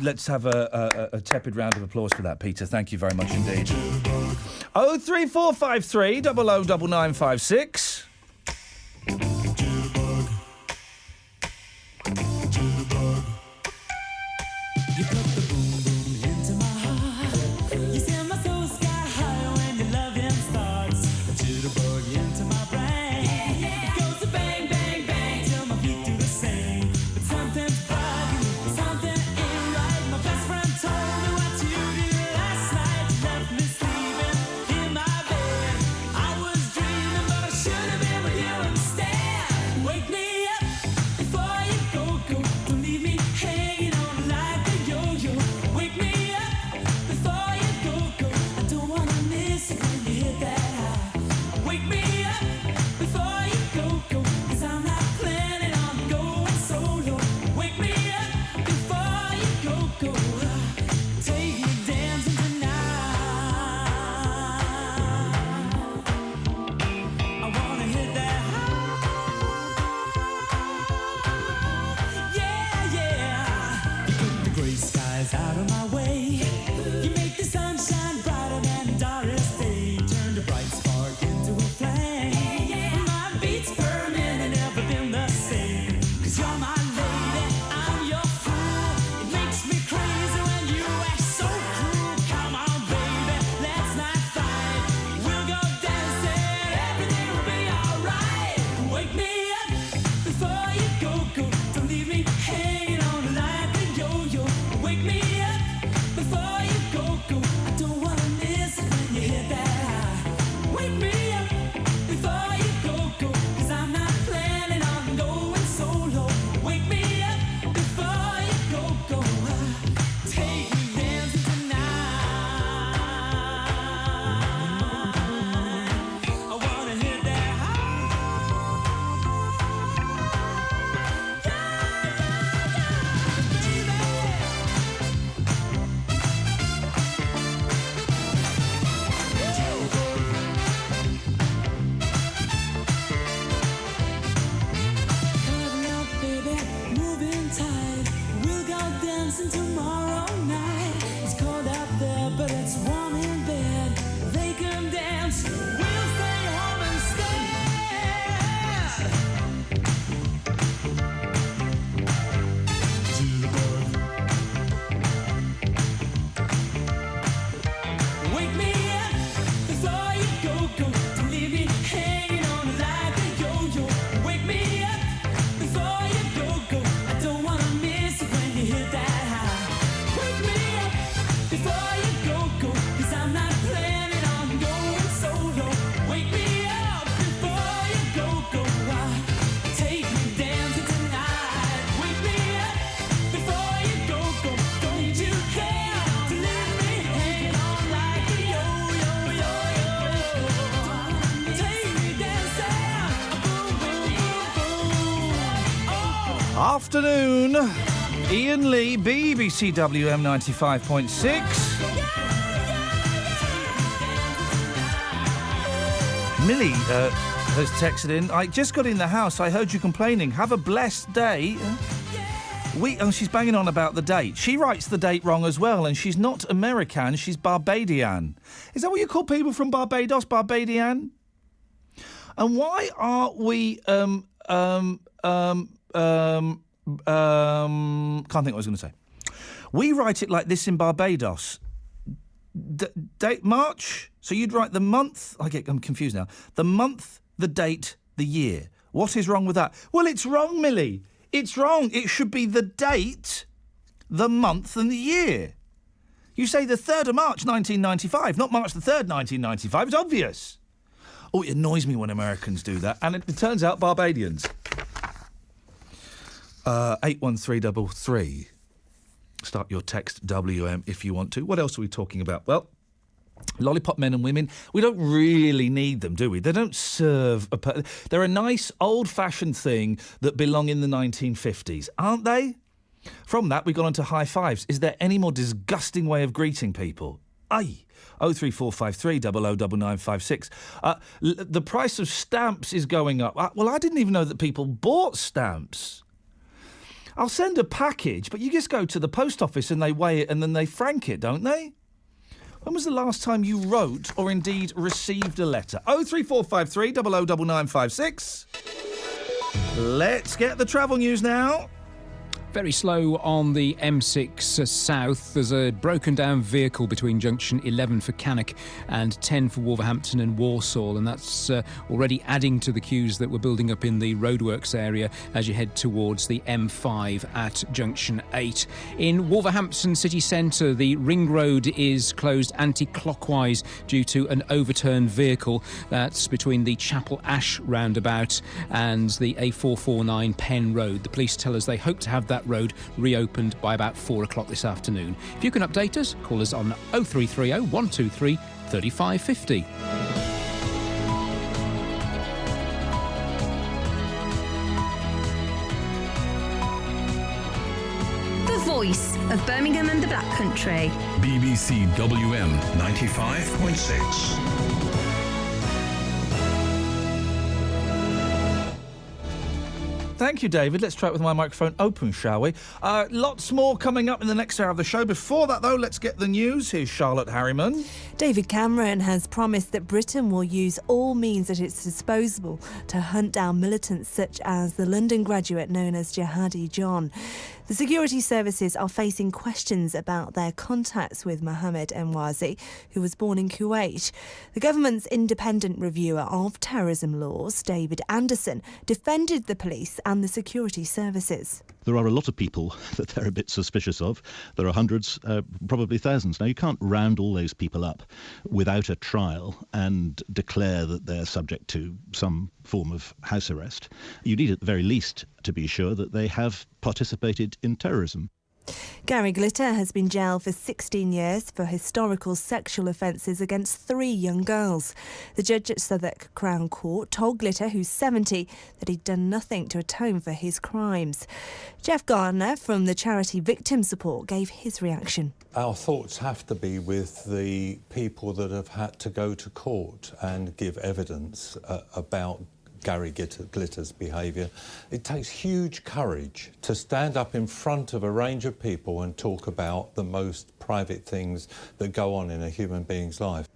Let's have a tepid round of applause for that, Peter. Thank you very much indeed. 03453 009956. You put the boom boom into my heart. You send my soul sky high when your loving starts. A jitterbug into my brain. It goes to bang, bang, bang till my feet do the same. But something's bugging, something ain't right. My best friend told me what you did last night. You left me sleeping in my bed. I was dreaming, but I should have been with you instead. Wake me up before you go. Don't leave me hanging on like a yo-yo. Wake me up before you go. I don't wanna miss it when you hit that high. Wake me up before you go. 'Cause I'm not planning on going solo. Wake me up before you go. Take me dancing tonight. I wanna hit that high. Yeah, yeah. You put the gray skies out of my way. You make the sunshine brighter than Doris Day. Turn the bright spark into a flame. My beats burning and never been the same. 'Cause you're my lady, I'm your fool. It makes me crazy when you act so cruel. Come on, baby, let's not fight. We'll go dancing, everything will be alright. Wake me up before you go. Don't leave me hanging on like a yo-yo. Wake me up before you go. I don't wanna miss it when you hit that high. Wake me up before you go. 'Cause I'm not planning on going solo. Wake me up before you go. Take me dancing tonight. I wanna hit that Cuddle up, baby, moving tight. We'll go dancing tomorrow night. It's cold out there, but it's warm in bed. They can dance, we'll stay home instead. Wake me up before you go. Don't leave me hanging on like a yo-yo. Wake me up before you go. I don't wanna miss it when you hit that high. Wake me up before you go. 'Cause I'm not planning on going solo. Wake me up before you go. Take me dancing tonight. Wake me up before you go. Don't you care to leave me hanging on like a yo-yo. Take me dancing. Boom, boom, boom, boom. Afternoon. Iain Lee, BBC WM 95.6. Millie has texted in. I just got in the house. I heard you complaining. Have a blessed day. She's banging on about the date. She writes the date wrong as well, and she's not American. She's Barbadian. Is that what you call people from Barbados? Barbadian? And why aren't we can't think what I was going to say. We write it like this in Barbados. Date March. So you'd write the month. I'm confused now. The month, the date, the year. What is wrong with that? Well, it's wrong, Millie. It's wrong. It should be the date, the month, and the year. You say the 3rd of March 1995, not March the 3rd 1995. It's obvious. Oh, it annoys me when Americans do that, and it turns out Barbadians. 81333. Start your text WM if you want to. What else are we talking about? Well, lollipop men and women, we don't really need them, do we? They don't serve they're a nice, old-fashioned thing that belong in the 1950s, aren't they? From that, we got on to high fives. Is there any more disgusting way of greeting people? Aye. 03453 009956. The price of stamps is going up. Well, I didn't even know that people bought stamps. I'll send a package, but you just go to the post office and they weigh it and then they frank it, don't they? When was the last time you wrote or indeed received a letter? 03453 009956. Let's get the travel news now. Very slow on the M6 south. There's a broken down vehicle between junction 11 for Cannock and 10 for Wolverhampton and Walsall, and that's already adding to the queues that we're building up in the roadworks area as you head towards the M5 at junction 8. In Wolverhampton city centre, the ring road is closed anti-clockwise due to an overturned vehicle. That's between the Chapel Ash roundabout and the A449 Penn Road. The police tell us they hope to have that road reopened by about 4 o'clock this afternoon. If you can update us, call us on 0330 123 3550. The voice of Birmingham and the Black Country. BBC WM 95.6. Thank you, David. Let's try it with my microphone open, shall we? Lots more coming up in the next hour of the show. Before that, though, let's get the news. Here's Charlotte Harriman. David Cameron has promised that Britain will use all means at its disposal to hunt down militants such as the London graduate known as Jihadi John. The security services are facing questions about their contacts with Mohammed Emwazi, who was born in Kuwait. The government's independent reviewer of terrorism laws, David Anderson, defended the police and the security services. There are a lot of people that they're a bit suspicious of. There are hundreds, probably thousands. Now, you can't round all those people up without a trial and declare that they're subject to some form of house arrest. You need at the very least to be sure that they have participated in terrorism. Gary Glitter has been jailed for 16 years for historical sexual offences against 3 young girls. The judge at Southwark Crown Court told Glitter, who's 70, that he'd done nothing to atone for his crimes. Jeff Gardner from the charity Victim Support gave his reaction. Our thoughts have to be with the people that have had to go to court and give evidence about Gary Glitter's behaviour. It takes huge courage to stand up in front of a range of people and talk about the most private things that go on in a human being's life.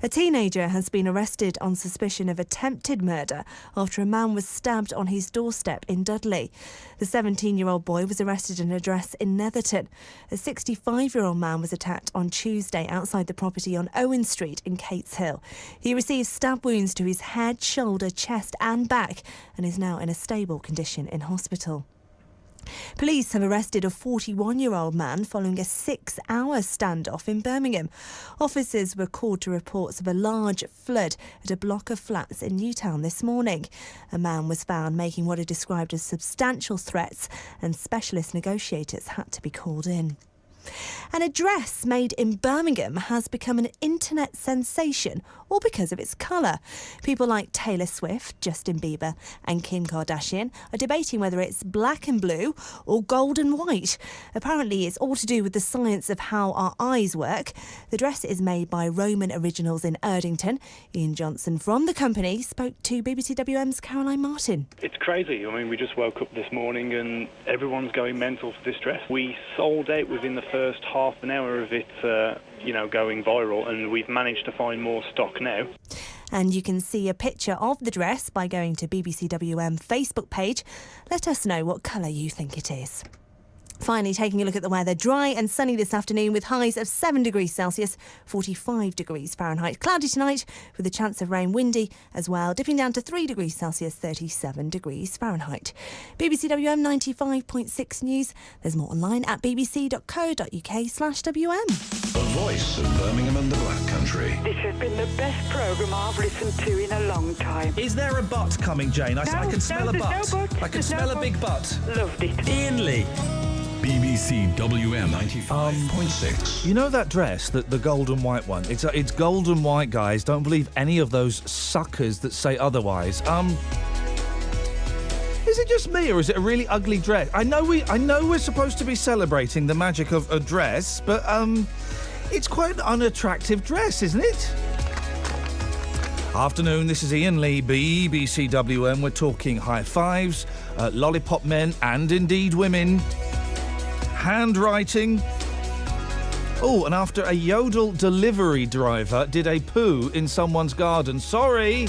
A teenager has been arrested on suspicion of attempted murder after a man was stabbed on his doorstep in Dudley. The 17-year-old boy was arrested in an address in Netherton. A 65-year-old man was attacked on Tuesday outside the property on Owen Street in Cateshill. He received stab wounds to his head, shoulder, chest and back and is now in a stable condition in hospital. Police have arrested a 41-year-old man following a 6-hour standoff in Birmingham. Officers were called to reports of a large flood at a block of flats in Newtown this morning. A man was found making what are described as substantial threats, and specialist negotiators had to be called in. And a dress made in Birmingham has become an internet sensation, all because of its colour. People like Taylor Swift, Justin Bieber and Kim Kardashian are debating whether it's black and blue or gold and white. Apparently it's all to do with the science of how our eyes work. The dress is made by Roman Originals in Erdington. Ian Johnson from the company spoke to BBC WM's Caroline Martin. It's crazy. I mean, we just woke up this morning and everyone's going mental for this dress. We sold out within the first half an hour of it, going viral, and we've managed to find more stock now. And you can see a picture of the dress by going to BBC WM Facebook page. Let us know what colour you think it is. Finally, taking a look at the weather. Dry and sunny this afternoon with highs of 7 degrees Celsius, 45 degrees Fahrenheit. Cloudy tonight with a chance of rain, windy as well, dipping down to 3 degrees Celsius, 37 degrees Fahrenheit. BBC WM 95.6 News. There's more online at bbc.co.uk/WM. The voice of Birmingham and the Black Country. This has been the best programme I've listened to in a long time. Is there a butt coming, Jane? I can smell a butt. No butt. I can smell a big butt. Loved it. Iain Lee. BBC WM 95.6. You know that dress, the gold and white one? It's gold and white, guys. Don't believe any of those suckers that say otherwise. Is it just me, or is it a really ugly dress? I know we're supposed to be celebrating the magic of a dress, but it's quite an unattractive dress, isn't it? Afternoon, this is Iain Lee, BBC WM. We're talking high fives, lollipop men and indeed women, handwriting, Oh, and after a Yodel delivery driver did a poo in someone's garden. Sorry.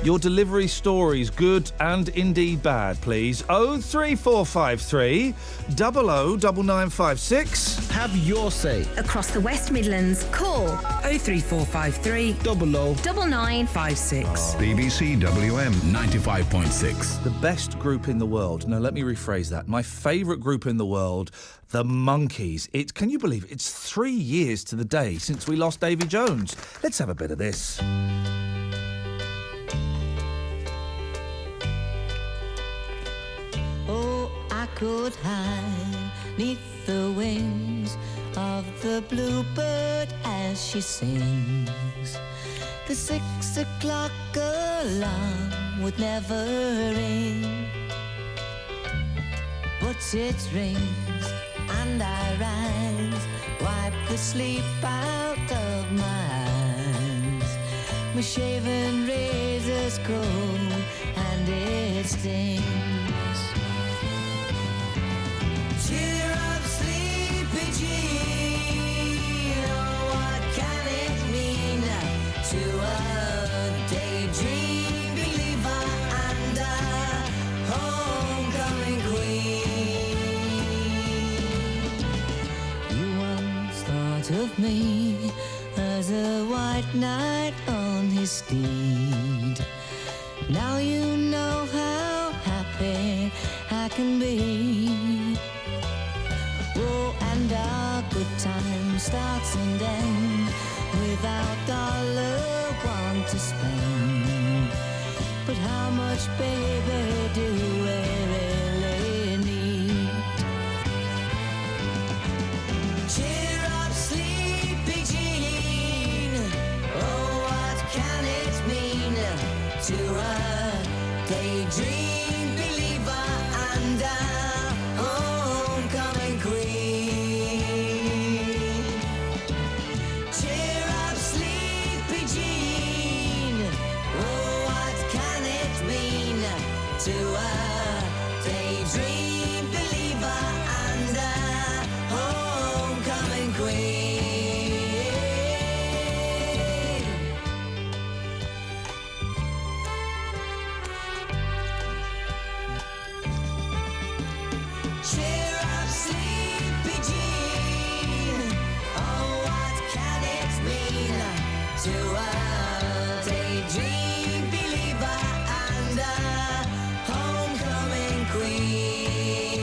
Your delivery stories, good and indeed bad, please. 03453 009956. Have your say. Across the West Midlands, call 03453 009956. BBC WM 95.6. The best group in the world. No, let me rephrase that. My favourite group in the world, the Monkees. Can you believe it? It's 3 years to the day since we lost Davy Jones. Let's have a bit of this. Oh, I could hide neath the wings of the bluebird as she sings. The 6 o'clock alarm would never ring, but it rings and I rise, wipe the sleep out of my eyes. My shaven razor's cold and it stings. Cheer up, sleepy Jean. Oh, what can it mean to a daydream believer and a homecoming queen? You once thought of me as a white knight on his steed. Now you know how happy I can be. Oh, and our good time starts and ends without $1 to spend. But how much, baby, do we really need? Cheer up, sleepy Jean. Oh, what can it mean to a daydream believer and a homecoming queen? Cheer up, sleepy Jean. Oh, what can it mean to a daydream believer and a homecoming queen? Cheer up, sleepy Jean. Oh, what can it mean to a daydream believer and a homecoming queen?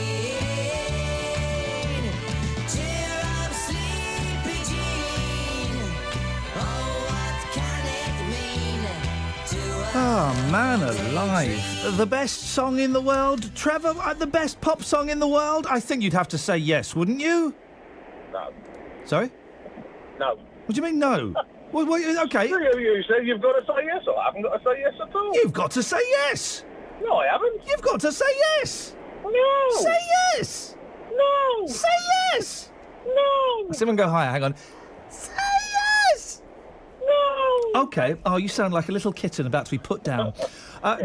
Cheer up, sleepy Jean. Oh, what can it mean to a... Oh, man alive. The best song in the world? Trevor, the best pop song in the world? I think you'd have to say yes, wouldn't you? No. Sorry? No. What do you mean, no? Well, okay. You said you've got to say yes. I haven't got to say yes at all. You've got to say yes. No, I haven't. You've got to say yes. No. Say yes. No. Say yes. No. Someone go higher. Hang on. Say yes. No. Okay. Oh, you sound like a little kitten about to be put down.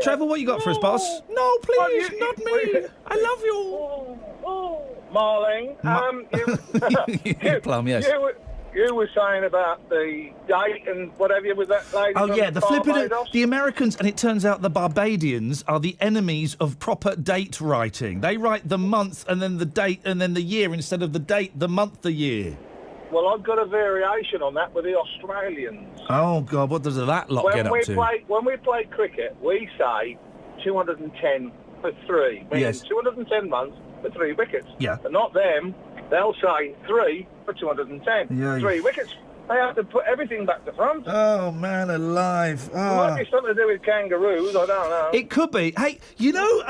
Trevor, what you got for us, boss? No, please, not me. I love you. Marlene, You plum, yes. You were saying about the date and whatever with that lady. Oh, from yeah, the flipping Barbados? the Americans, and it turns out the Barbadians are the enemies of proper date writing. They write the month and then the date and then the year instead of the date, the month, the year. Well, I've got a variation on that with the Australians. Oh, God, what does that lot get up to? When we play cricket, we say 210 for 3. Meaning Yes. 210 runs for 3 wickets. Yeah. But not them. They'll say 3 for 210. Yeah. 3 wickets. They have to put everything back to front. Oh, man alive. It might be something to do with kangaroos, I don't know. It could be. Hey, you know,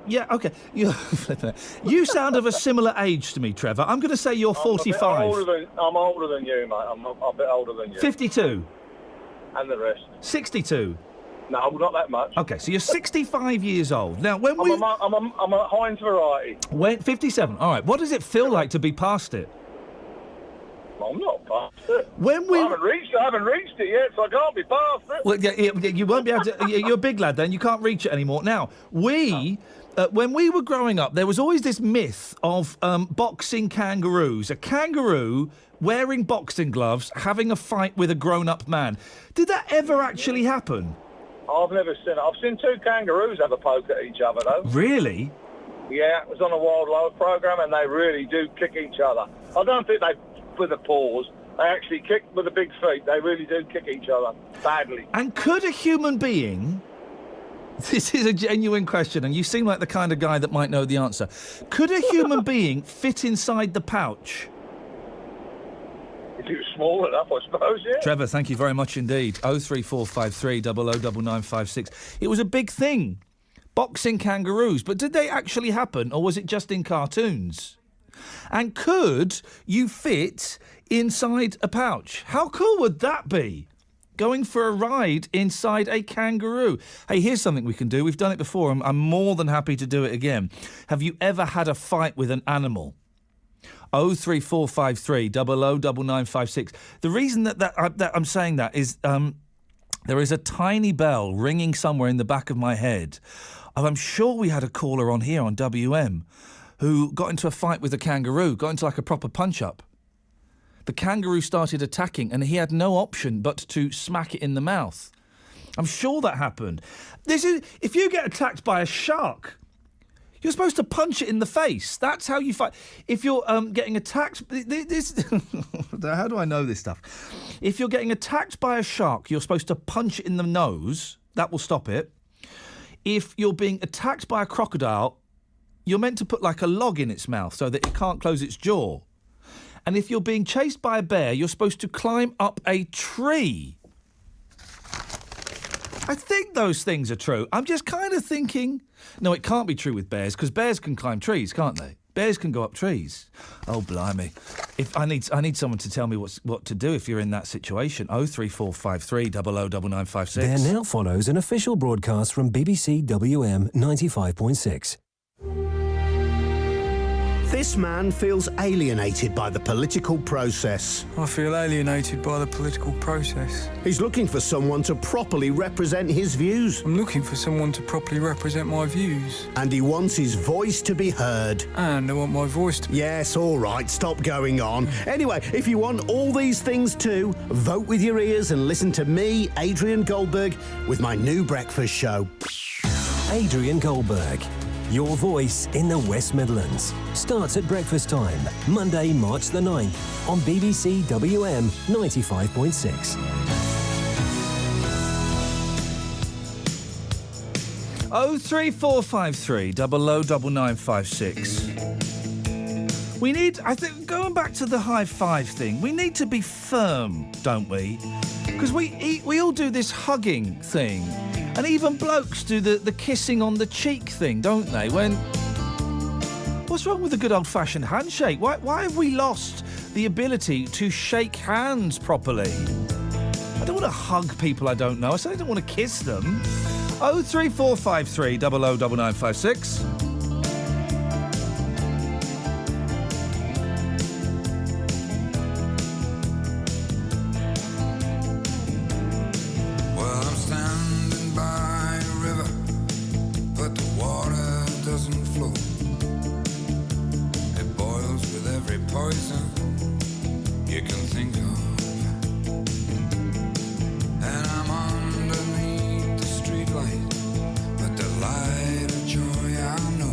yeah, okay. You sound of a similar age to me, Trevor. I'm going to say you're 45. I'm older than you, mate. I'm a bit older than you. 52. And the rest. 62. No, not that much. Okay, so you're 65 years old. Now, when I'm a Heinz variety. 57. All right. What does it feel like to be past it? I'm not past it. I haven't reached it yet, so I can't be past it. Well, yeah, you won't be able to. You're a big lad, then. You can't reach it anymore. Now, we when we were growing up, there was always this myth of boxing kangaroos. A kangaroo wearing boxing gloves, having a fight with a grown-up man. Did that ever actually happen? I've never seen it. I've seen two kangaroos have a poke at each other, though. Really? Yeah, it was on a wildlife programme, and they really do kick each other. I don't think they with the paws. They actually kick with the big feet. They really do kick each other badly. And could a human being... This is a genuine question, and you seem like the kind of guy that might know the answer. Could a human being fit inside the pouch? If it was small enough, I suppose, yeah. Trevor, thank you very much indeed. 03453 009956. It was a big thing. Boxing kangaroos. But did they actually happen, or was it just in cartoons? And could you fit inside a pouch? How cool would that be? Going for a ride inside a kangaroo. Hey, here's something we can do. We've done it before. I'm more than happy to do it again. Have you ever had a fight with an animal? 03453 009956. The reason that I'm saying that is there is a tiny bell ringing somewhere in the back of my head. I'm sure we had a caller on here on WM who got into a fight with a kangaroo, got into like a proper punch-up. The kangaroo started attacking and he had no option but to smack it in the mouth. I'm sure that happened. If you get attacked by a shark, you're supposed to punch it in the face. That's how you fight. If you're getting attacked... How do I know this stuff? If you're getting attacked by a shark, you're supposed to punch it in the nose. That will stop it. If you're being attacked by a crocodile, you're meant to put like a log in its mouth so that it can't close its jaw. And if you're being chased by a bear, you're supposed to climb up a tree. I think those things are true. I'm just kind of thinking... No, it can't be true with bears, because bears can climb trees, can't they? Bears can go up trees. Oh, blimey. I need someone to tell me what to do if you're in that situation. 03453 009956. There now follows an official broadcast from BBC WM 95.6. This man feels alienated by the political process. I feel alienated by the political process. He's looking for someone to properly represent his views. I'm looking for someone to properly represent my views. And he wants his voice to be heard. And I want my voice to be... Yes, all right, stop going on. Anyway, if you want all these things too, vote with your ears and listen to me, Adrian Goldberg, with my new breakfast show. Adrian Goldberg. Your voice in the West Midlands. Starts at breakfast time, Monday, March the 9th, on BBC WM 95.6. 03453 009956. We need, I think, going back to the high five thing, we need to be firm, don't we? Because we all do this hugging thing. And even blokes do the kissing on the cheek thing, don't they? What's wrong with the good old-fashioned handshake? Why have we lost the ability to shake hands properly? I don't want to hug people I don't know. I certainly don't want to kiss them. 03453 009956. Light of joy I know.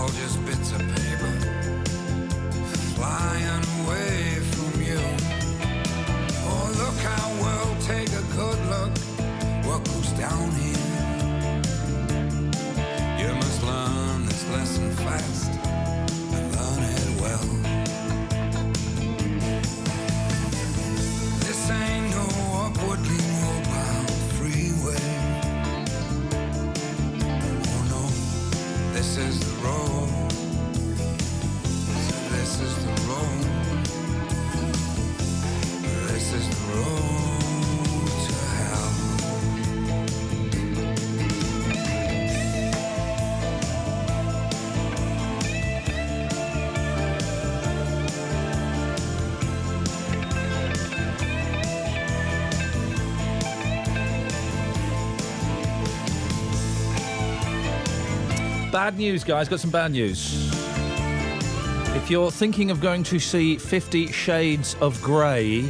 all just bits of paper flying away from you. Oh, look our world, take a good look, what goes down here. You must learn this lesson fast and learn it well. This ain't no upwardly mobile freeway. Oh no, this is the road. So this is the road. This is the road to hell. Bad news, guys. Got some bad news. If you're thinking of going to see 50 Shades of Grey,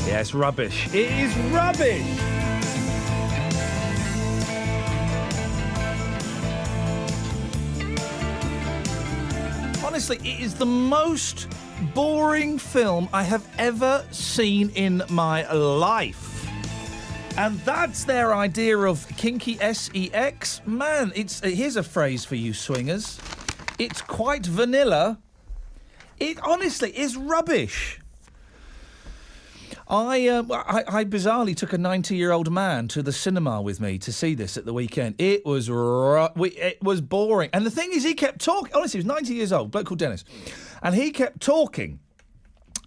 yeah, it's rubbish. It is rubbish! Honestly, it is the most boring film I have ever seen in my life. And that's their idea of kinky sex. Man, here's a phrase for you swingers. It's quite vanilla. It honestly is rubbish. I bizarrely took a 90-year-old man to the cinema with me to see this at the weekend. It was boring. And the thing is, he kept talking. Honestly, he was 90 years old, a bloke called Dennis. And he kept talking.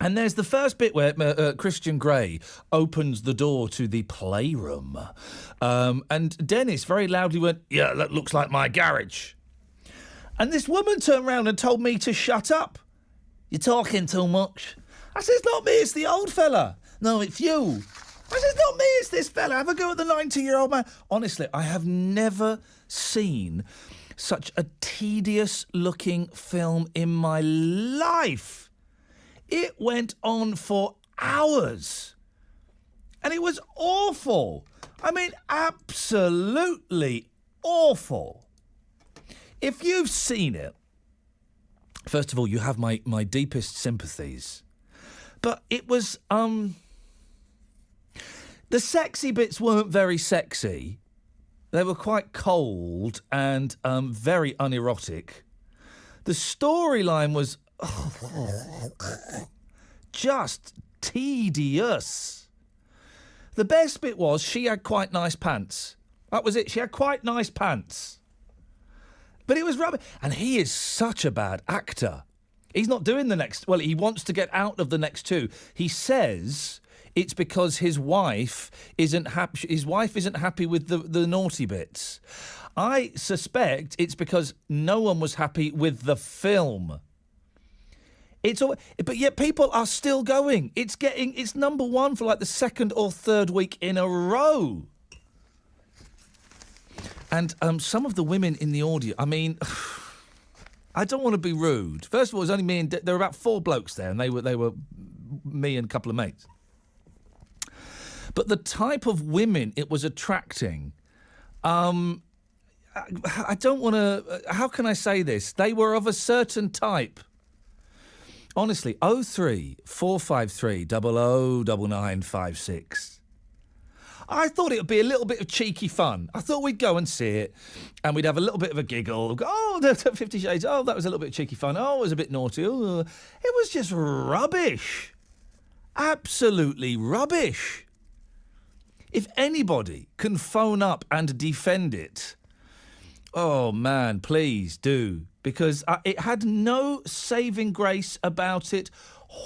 And there's the first bit where Christian Grey opens the door to the playroom. And Dennis very loudly went, "Yeah, that looks like my garage." And this woman turned round and told me to shut up. "You're talking too much." I said, "It's not me, it's the old fella." "No, it's you." I said, "It's not me, it's this fella. Have a go at the 90-year-old man." Honestly, I have never seen such a tedious-looking film in my life. It went on for hours. And it was awful. I mean, absolutely awful. If you've seen it, first of all, you have my deepest sympathies. But it was, the sexy bits weren't very sexy. They were quite cold and very unerotic. The storyline was just tedious. The best bit was she had quite nice pants. That was it. She had quite nice pants. But it was rubbish. And he is such a bad actor. He's not doing the next... Well, he wants to get out of the next two. He says it's because his wife isn't happy. His wife isn't happy with the naughty bits. I suspect it's because no one was happy with the film. But yet people are still going. It's number one for like the second or third week in a row. And some of the women in the audience, I mean, I don't want to be rude. First of all, it was only me and there were about 4 blokes there, and they were me and a couple of mates. But the type of women it was attracting, I don't want to. How can I say this? They were of a certain type. Honestly, 03 453 009956. I thought it would be a little bit of cheeky fun. I thought we'd go and see it, and we'd have a little bit of a giggle. Go, oh, the 50 Shades. Oh, that was a little bit of cheeky fun. Oh, it was a bit naughty. Oh, it was just rubbish. Absolutely rubbish. If anybody can phone up and defend it, oh, man, please do. Because it had no saving grace about it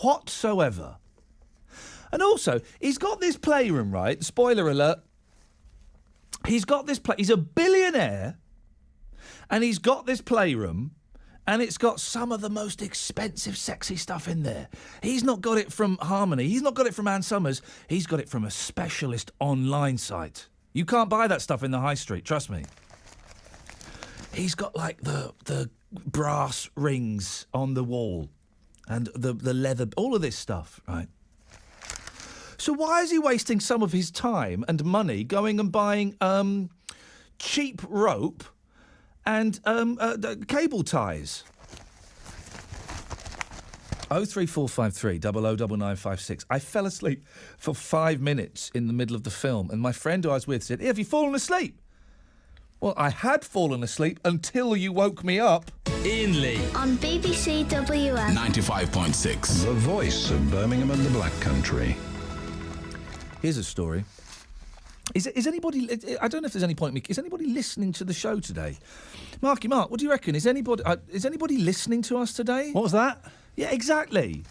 whatsoever. And also, he's got this playroom, right? Spoiler alert. He's got this he's a billionaire, and he's got this playroom, and it's got some of the most expensive, sexy stuff in there. He's not got it from Harmony. He's not got it from Ann Summers. He's got it from a specialist online site. You can't buy that stuff in the high street, trust me. He's got, like, the brass rings on the wall and the leather, all of this stuff, right? So why is he wasting some of his time and money going and buying cheap rope and cable ties. 03453 009956. I fell asleep for 5 minutes in the middle of the film, and my friend who I was with said, have you fallen asleep? Well, I had fallen asleep until you woke me up. Iain Lee. On BBC WM. 95.6. The voice of Birmingham and the Black Country. Here's a story. Is anybody... I don't know if there's any point in me... Is anybody listening to the show today? Mark, what do you reckon? Is anybody listening to us today? What was that? Yeah, exactly.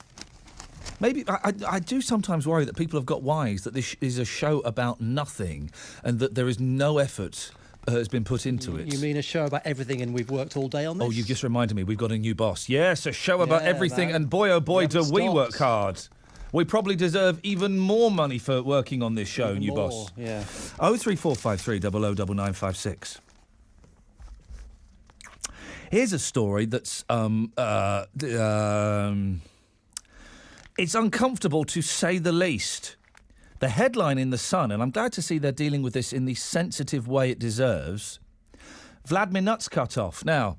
Maybe... I do sometimes worry that people have got wise that this is a show about nothing and that there is no effort has been put into it. You mean a show about everything and we've worked all day on this? Oh, you've just reminded me. We've got a new boss. Yes, a show about everything, and boy, oh boy, do we work hard. We probably deserve even more money for working on this show, new boss. Yeah. 03453 009956. Here's a story that's it's uncomfortable to say the least. The headline in The Sun, and I'm glad to see they're dealing with this in the sensitive way it deserves. Vladimir Nuts cut off. Now,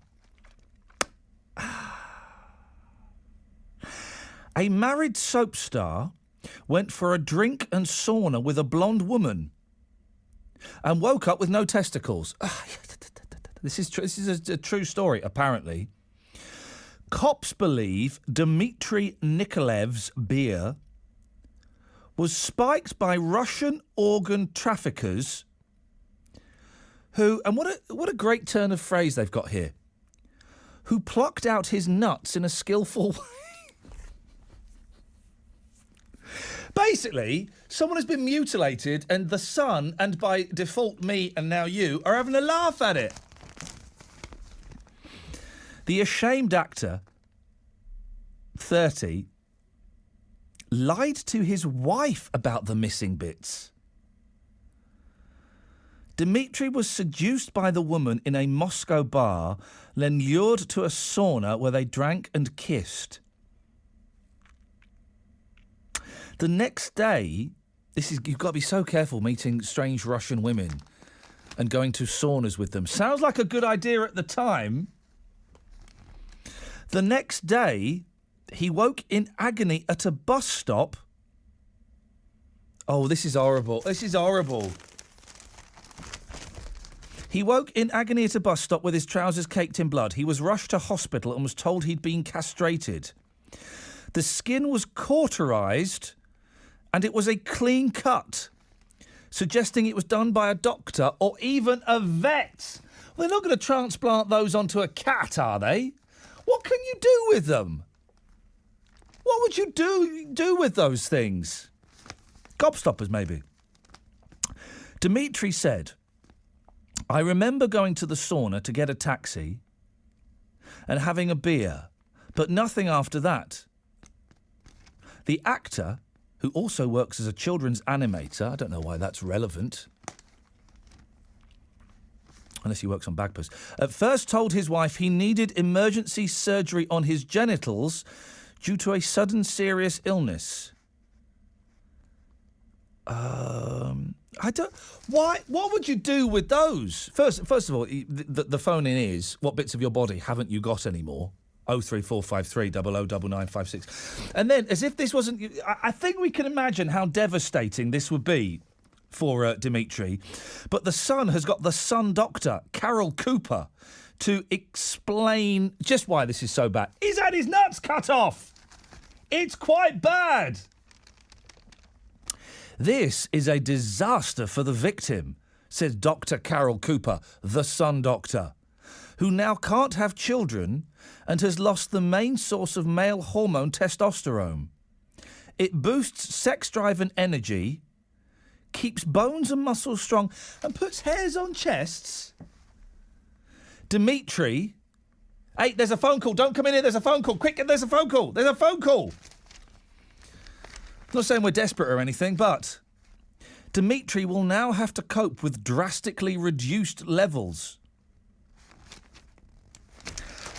a married soap star went for a drink and sauna with a blonde woman and woke up with no testicles. This is a true story, apparently. Cops believe Dmitry Nikolev's beer was spiked by Russian organ traffickers who, and what a great turn of phrase they've got here, who plucked out his nuts in a skillful way. Basically, someone has been mutilated and The Sun, and by default me and now you, are having a laugh at it. The ashamed actor, 30, lied to his wife about the missing bits. Dmitry was seduced by the woman in a Moscow bar, then lured to a sauna where they drank and kissed. The next day, you've got to be so careful meeting strange Russian women and going to saunas with them. Sounds like a good idea at the time. The next day, he woke in agony at a bus stop. Oh, this is horrible. This is horrible. He woke in agony at a bus stop with his trousers caked in blood. He was rushed to hospital and was told he'd been castrated. The skin was cauterised and it was a clean cut, suggesting it was done by a doctor or even a vet. Well, they're not going to transplant those onto a cat, are they? What can you do with them? What would you do with those things? Gobstoppers, maybe. Dmitry said, I remember going to the sauna to get a taxi and having a beer, but nothing after that. The actor, who also works as a children's animator, I don't know why that's relevant, unless he works on Bagpuss, at first told his wife he needed emergency surgery on his genitals due to a sudden serious illness. What would you do with those? First of all, the phone in is, what bits of your body haven't you got anymore? 03453 009956. And then, as if this wasn't... I think we can imagine how devastating this would be for Dmitry. But The Sun has got the Sun doctor, Carol Cooper, to explain just why this is so bad. He's had his nuts cut off. It's quite bad. This is a disaster for the victim, says Dr. Carol Cooper, the Sun doctor, who now can't have children and has lost the main source of male hormone testosterone. It boosts sex drive and energy, keeps bones and muscles strong, and puts hairs on chests. Dmitry... Hey, there's a phone call. Don't come in here. There's a phone call. Quick, there's a phone call. There's a phone call. I'm not saying we're desperate or anything, but Dmitry will now have to cope with drastically reduced levels.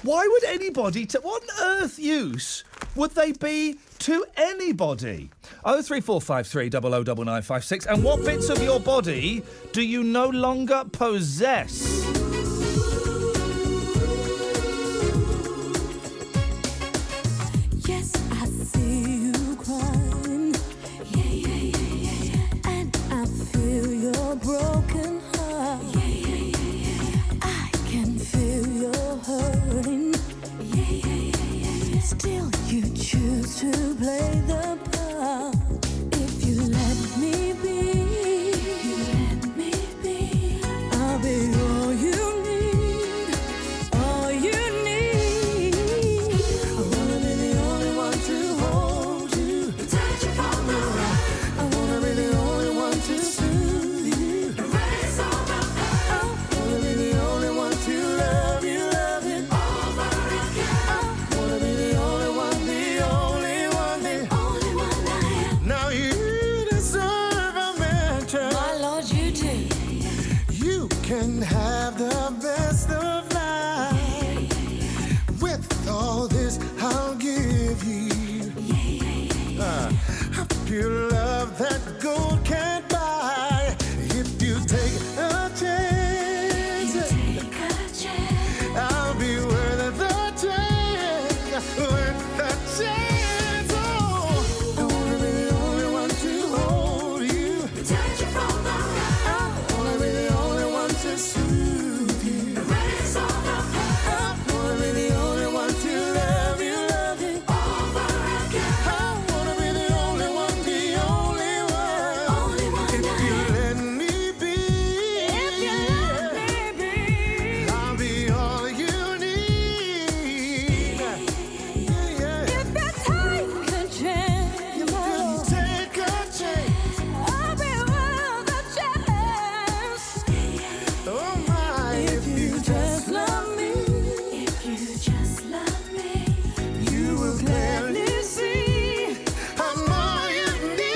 Why would anybody... what on earth use would they be to anybody? 03453 009956. And what bits of your body do you no longer possess? to play the part. If you let me be, I'll be all you need, all you need. I wanna be the only one to hold you, touch you from the right. I wanna be the only one to soothe you, erase all the pain. I wanna be the only one to love you over again. I wanna be the only one, the only one, the only one I am. Now you deserve a mention. My Lord, you do. You can have the best of life. With all this, I'll give you a pure love that gold can't buy. If you take a chance, I'll be worth the chance, worth the chance. Oh, I wanna be the only one to hold you, touch you from the right. I wanna be the only one to soothe you, erase all the pain. I wanna be the only one to love you over again. I wanna be the only one, the only one. If you let me be, I'll be all you need. Yeah. If you take a chance, I'll be worth the chance. Oh my, if you just love me, you will clearly see I'm all you need.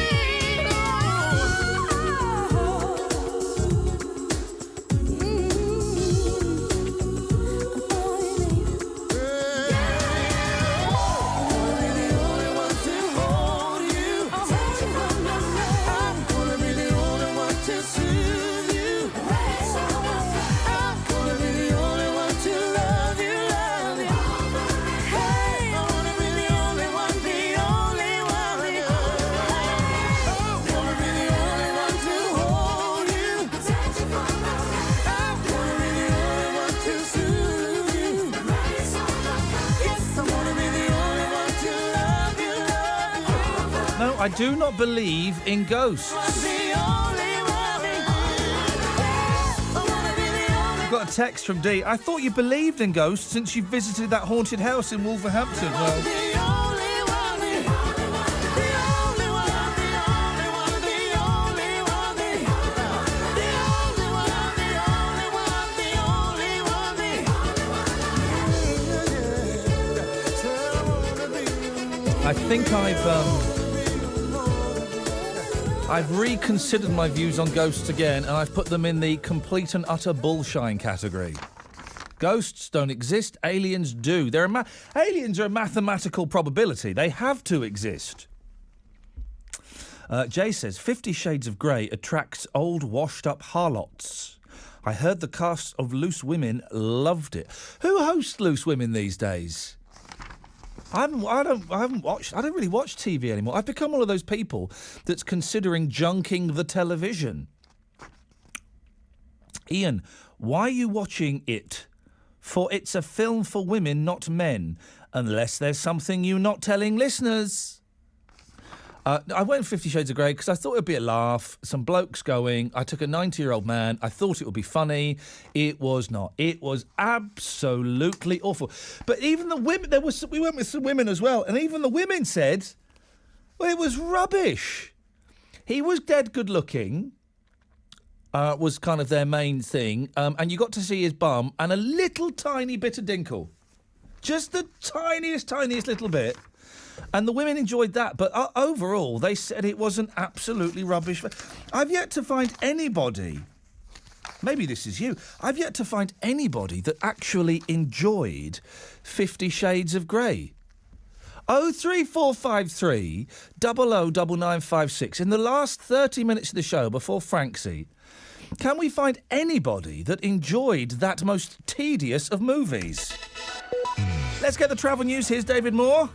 No, I do not believe in ghosts. I've got a text from D. I thought you believed in ghosts since you visited that haunted house in Wolverhampton. Well, I think I've reconsidered my views on ghosts again, and I've put them in the complete and utter bullshine category. Ghosts don't exist, aliens do. Aliens are a mathematical probability. They have to exist. Jay says, 50 Shades of Grey attracts old, washed-up harlots. I heard the cast of Loose Women loved it. Who hosts Loose Women these days? I don't really watch TV anymore. I've become one of those people that's considering junking the television. Iain, why are you watching it? For it's a film for women, not men. Unless there's something you're not telling listeners. I went 50 Shades of Grey because I thought it would be a laugh. Some blokes going. I took a 90-year-old man. I thought it would be funny. It was not. It was absolutely awful. But even the women, we went with some women as well, and even the women said, well, it was rubbish. He was dead good looking, was kind of their main thing, and you got to see his bum and a little tiny bit of dinkle. Just the tiniest little bit. And the women enjoyed that, but overall, they said it was an absolutely rubbish. I've yet to find anybody, maybe this is you, I've yet to find anybody that actually enjoyed 50 Shades of Grey. 03453 009956. In the last 30 minutes of the show, before Franksy, can we find anybody that enjoyed that most tedious of movies? Let's get the travel news. Here's David Moore.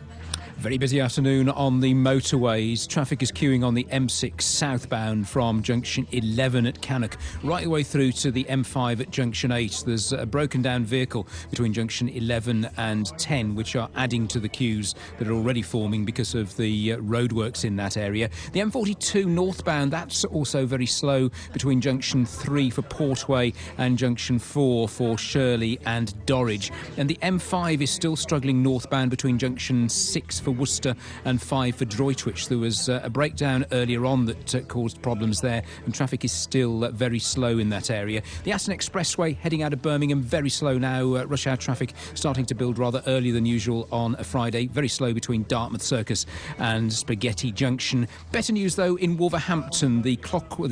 Very busy afternoon on the motorways. Traffic is queuing on the M6 southbound from junction 11 at Cannock right the way through to the M5 at junction 8. There's a broken down vehicle between junction 11 and 10 which are adding to the queues that are already forming because of the roadworks in that area. The M42 northbound, that's also very slow between junction 3 for Portway and junction 4 for Shirley and Dorridge. And the M5 is still struggling northbound between junction 6 for Worcester and 5 for Droitwich. There was a breakdown earlier on that caused problems there, and traffic is still very slow in that area. The Aston Expressway heading out of Birmingham, very slow now. Rush hour traffic starting to build rather earlier than usual on a Friday. Very slow between Dartmouth Circus and Spaghetti Junction. Better news though in Wolverhampton. The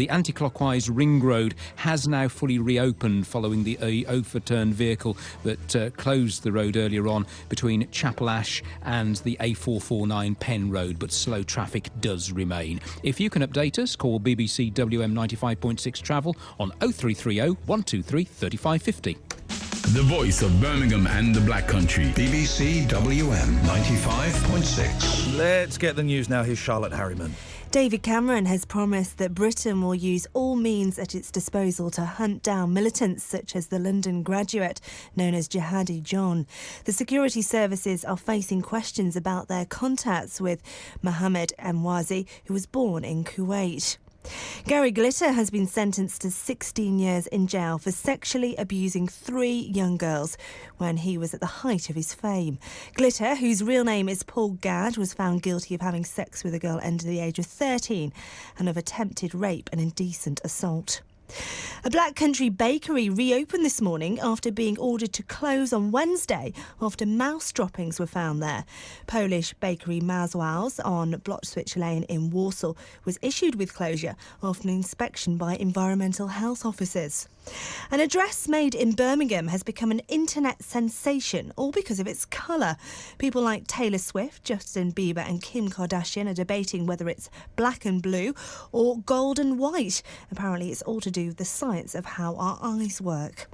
anti-clockwise ring road has now fully reopened following the overturned vehicle that closed the road earlier on between Chapel Ash and the A449 Penn Road, but slow traffic does remain. If you can update us, call BBC WM 95.6 Travel on 0330 123 3550. The voice of Birmingham and the Black Country. BBC WM 95.6. Let's get the news now. Here's Charlotte Harriman. David Cameron has promised that Britain will use all means at its disposal to hunt down militants such as the London graduate known as Jihadi John. The security services are facing questions about their contacts with Mohammed Emwazi, who was born in Kuwait. Gary Glitter has been sentenced to 16 years in jail for sexually abusing 3 young girls when he was at the height of his fame. Glitter, whose real name is Paul Gadd, was found guilty of having sex with a girl under the age of 13 and of attempted rape and indecent assault. A Black Country bakery reopened this morning after being ordered to close on Wednesday after mouse droppings were found there. Polish bakery Mazwał's on Blotswich Lane in Warsaw was issued with closure after an inspection by environmental health officers. And a dress made in Birmingham has become an internet sensation, all because of its colour. People like Taylor Swift, Justin Bieber and Kim Kardashian are debating whether it's black and blue or gold and white. Apparently it's all to do with the science of how our eyes work.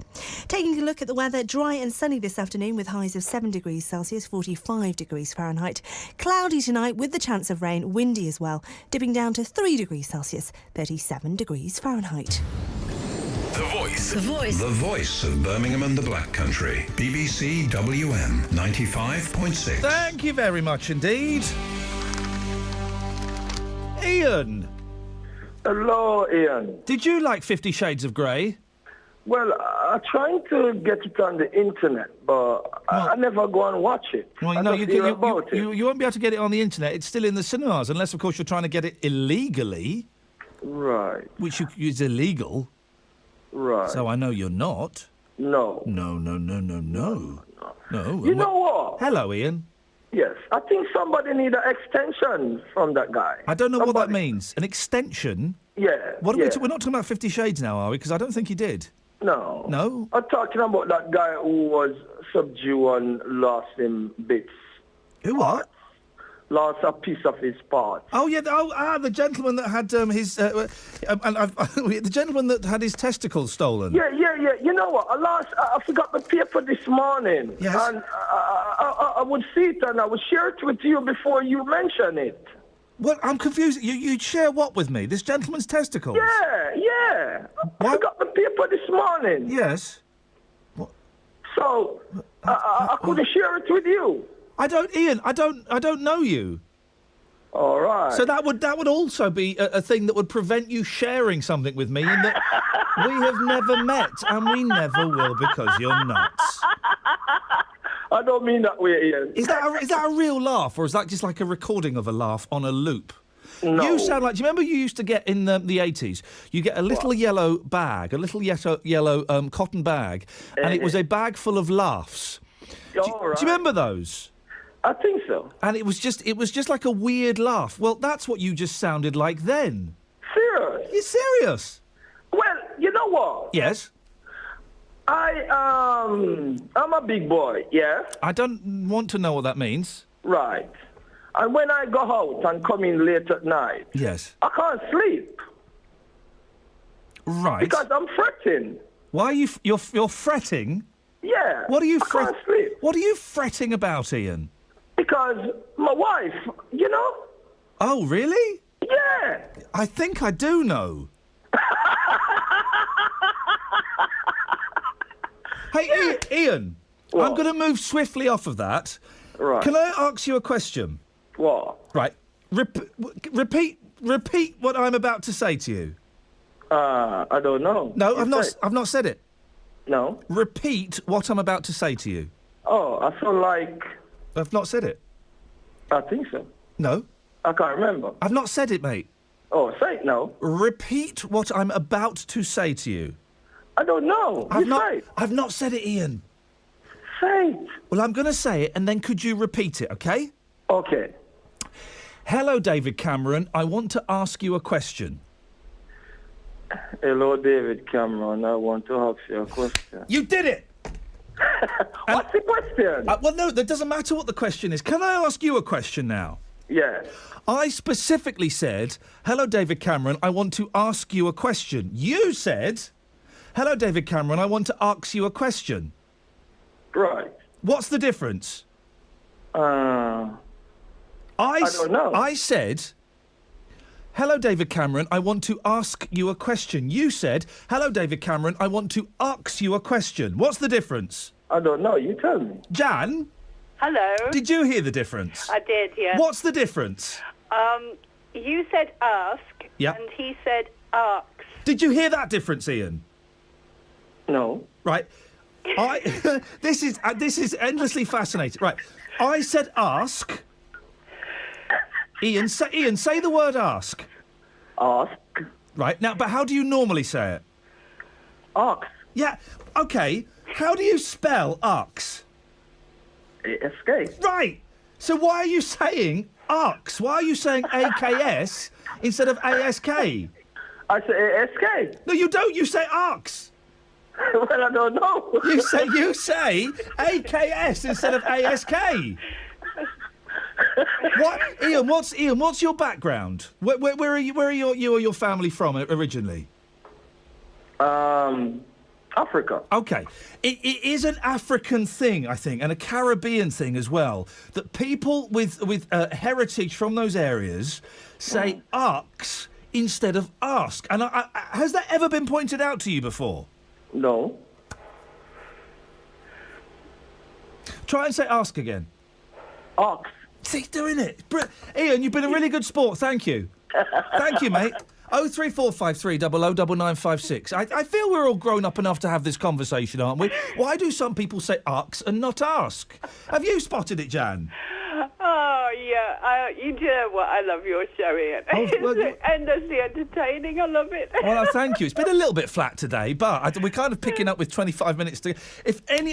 Taking a look at the weather, dry and sunny this afternoon with highs of 7 degrees Celsius, 45 degrees Fahrenheit. Cloudy tonight with the chance of rain, windy as well, dipping down to 3 degrees Celsius, 37 degrees Fahrenheit. The voice. The voice. The voice of Birmingham and the Black Country. BBC WM 95.6. Thank you very much indeed. Iain. Hello, Iain. Did you like 50 Shades of Grey? Well, I'm trying to get it on the internet, but I never go and watch it. Well, you won't be able to get it on the internet. It's still in the cinemas, unless, of course, you're trying to get it illegally. Right. Which is illegal. Right. So I know you're not. No. No. You know what? Hello, Iain. Yes, I think somebody need an extension from that guy. I don't know what that means. An extension? Yeah. We're not talking about 50 Shades now, are we? Because I don't think he did. No. No? I'm talking about that guy who was subdued and lost him bits. Who what? Lost a piece of his part. Oh yeah, the gentleman that had the gentleman that had his testicles stolen. Yeah. You know what? I forgot the paper this morning. Yes. And I would see it and I would share it with you before you mention it. Well, I'm confused. You'd share what with me? This gentleman's testicles? Yeah. I forgot the paper this morning. Yes. What? So I couldn't share it with you. Iain, I don't know you. All right. So that would also be a thing that would prevent you sharing something with me, in that we have never met and we never will because you're nuts. I don't mean that way, Iain. Is that a real laugh, or is that just like a recording of a laugh on a loop? No. You sound like. Do you remember you used to get in the 80s? You get a little yellow bag, a little yellow cotton bag, and it was a bag full of laughs. Do you remember those? I think so. And it was just like a weird laugh. Well, that's what you just sounded like then. Serious? You're serious? Well, you know what? Yes. I'm a big boy, yeah? I don't want to know what that means. Right. And when I go out and come in late at night, yes, I can't sleep. Right. Because I'm fretting. Why are you're fretting? Yeah. What are you I can't sleep. What are you fretting about, Iain? Because my wife, you know? Oh, really? Yeah. I think I do know. Hey, Ian, What? I'm going to move swiftly off of that. Right. Can I ask you a question? What? Right. Repeat what I'm about to say to you. I don't know. No, I've not said it. No. Repeat what I'm about to say to you. Oh, I feel like... I've not said it. I think so. No. I can't remember. I've not said it, mate. Oh, say it now. Repeat what I'm about to say to you. I don't know. I've not said it, Ian. Say it. Well, I'm going to say it, and then could you repeat it, okay? Okay. Hello, David Cameron. I want to ask you a question. Hello, David Cameron. I want to ask you a question. You did it! What's the question? Well, no, that doesn't matter what the question is. Can I ask you a question now? Yes. I specifically said, hello, David Cameron, I want to ask you a question. You said, hello, David Cameron, I want to ask you a question. Right. What's the difference? I don't know. I said, hello, David Cameron, I want to ask you a question. You said, hello, David Cameron, I want to ask you a question. What's the difference? I don't know. You tell me. Jan? Hello. Did you hear the difference? I did, yeah. What's the difference? You said ask, Yeah. and he said ask. Did you hear that difference, Ian? No. Right. This is endlessly fascinating. Right. I said ask. Ian, say the word ask. Ask. Right. Now, but how do you normally say it? Ask. Yeah. Okay. How do you spell ax? ASK. Right. So why are you saying ax? Why are you saying AKS instead of ASK? I say ASK. No, you don't. You say ax. Well, I don't know. You say AKS instead of ASK. What, Ian? What's your background? Where are you? Where are you or your family from originally? Africa. Okay, it is an African thing, I think, and a Caribbean thing as well. That people with heritage from those areas say "ax" instead of "ask." And has that ever been pointed out to you before? No. Try and say "ask" again. Ask. See, doing it. Ian, you've been a really good sport. Thank you. Thank you, mate. 03453 009956. I feel we're all grown up enough to have this conversation, aren't we? Why do some people say ask and not ask? Have you spotted it, Jan? Oh, yeah. You know what? I love your show, Ian. It's endlessly entertaining. I love it. Well, thank you. It's been a little bit flat today, but we're kind of picking up with 25 minutes to...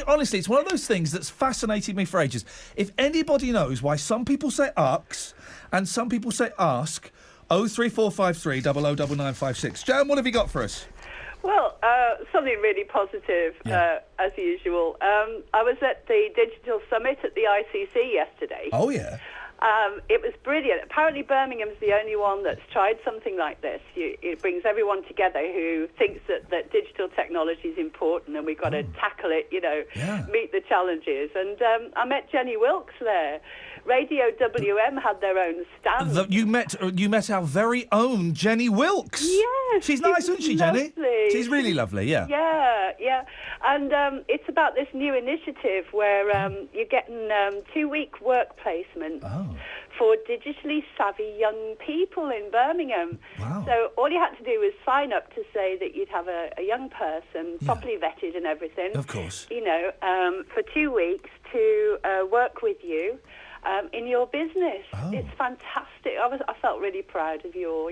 Honestly, it's one of those things that's fascinated me for ages. If anybody knows why some people say ask and some people say ask... 03453 009956. Jan, what have you got for us? Well, something really positive, as usual. I was at the Digital Summit at the ICC yesterday. Oh, yeah. It was brilliant. Apparently Birmingham's the only one that's tried something like this. It brings everyone together who thinks that digital technology is important and we've got to tackle it, meet the challenges. And I met Jenny Wilkes there. Radio WM had their own stand. You met our very own Jenny Wilkes. Yes. She's nice, isn't she, lovely. Jenny? She's really lovely, yeah. Yeah. And it's about this new initiative where you're getting 2-week work placement for digitally savvy young people in Birmingham. Wow. So all you had to do was sign up to say that you'd have a young person, properly vetted and everything. Of course. For 2 weeks to work with you. In your business. It's fantastic. I felt really proud of your,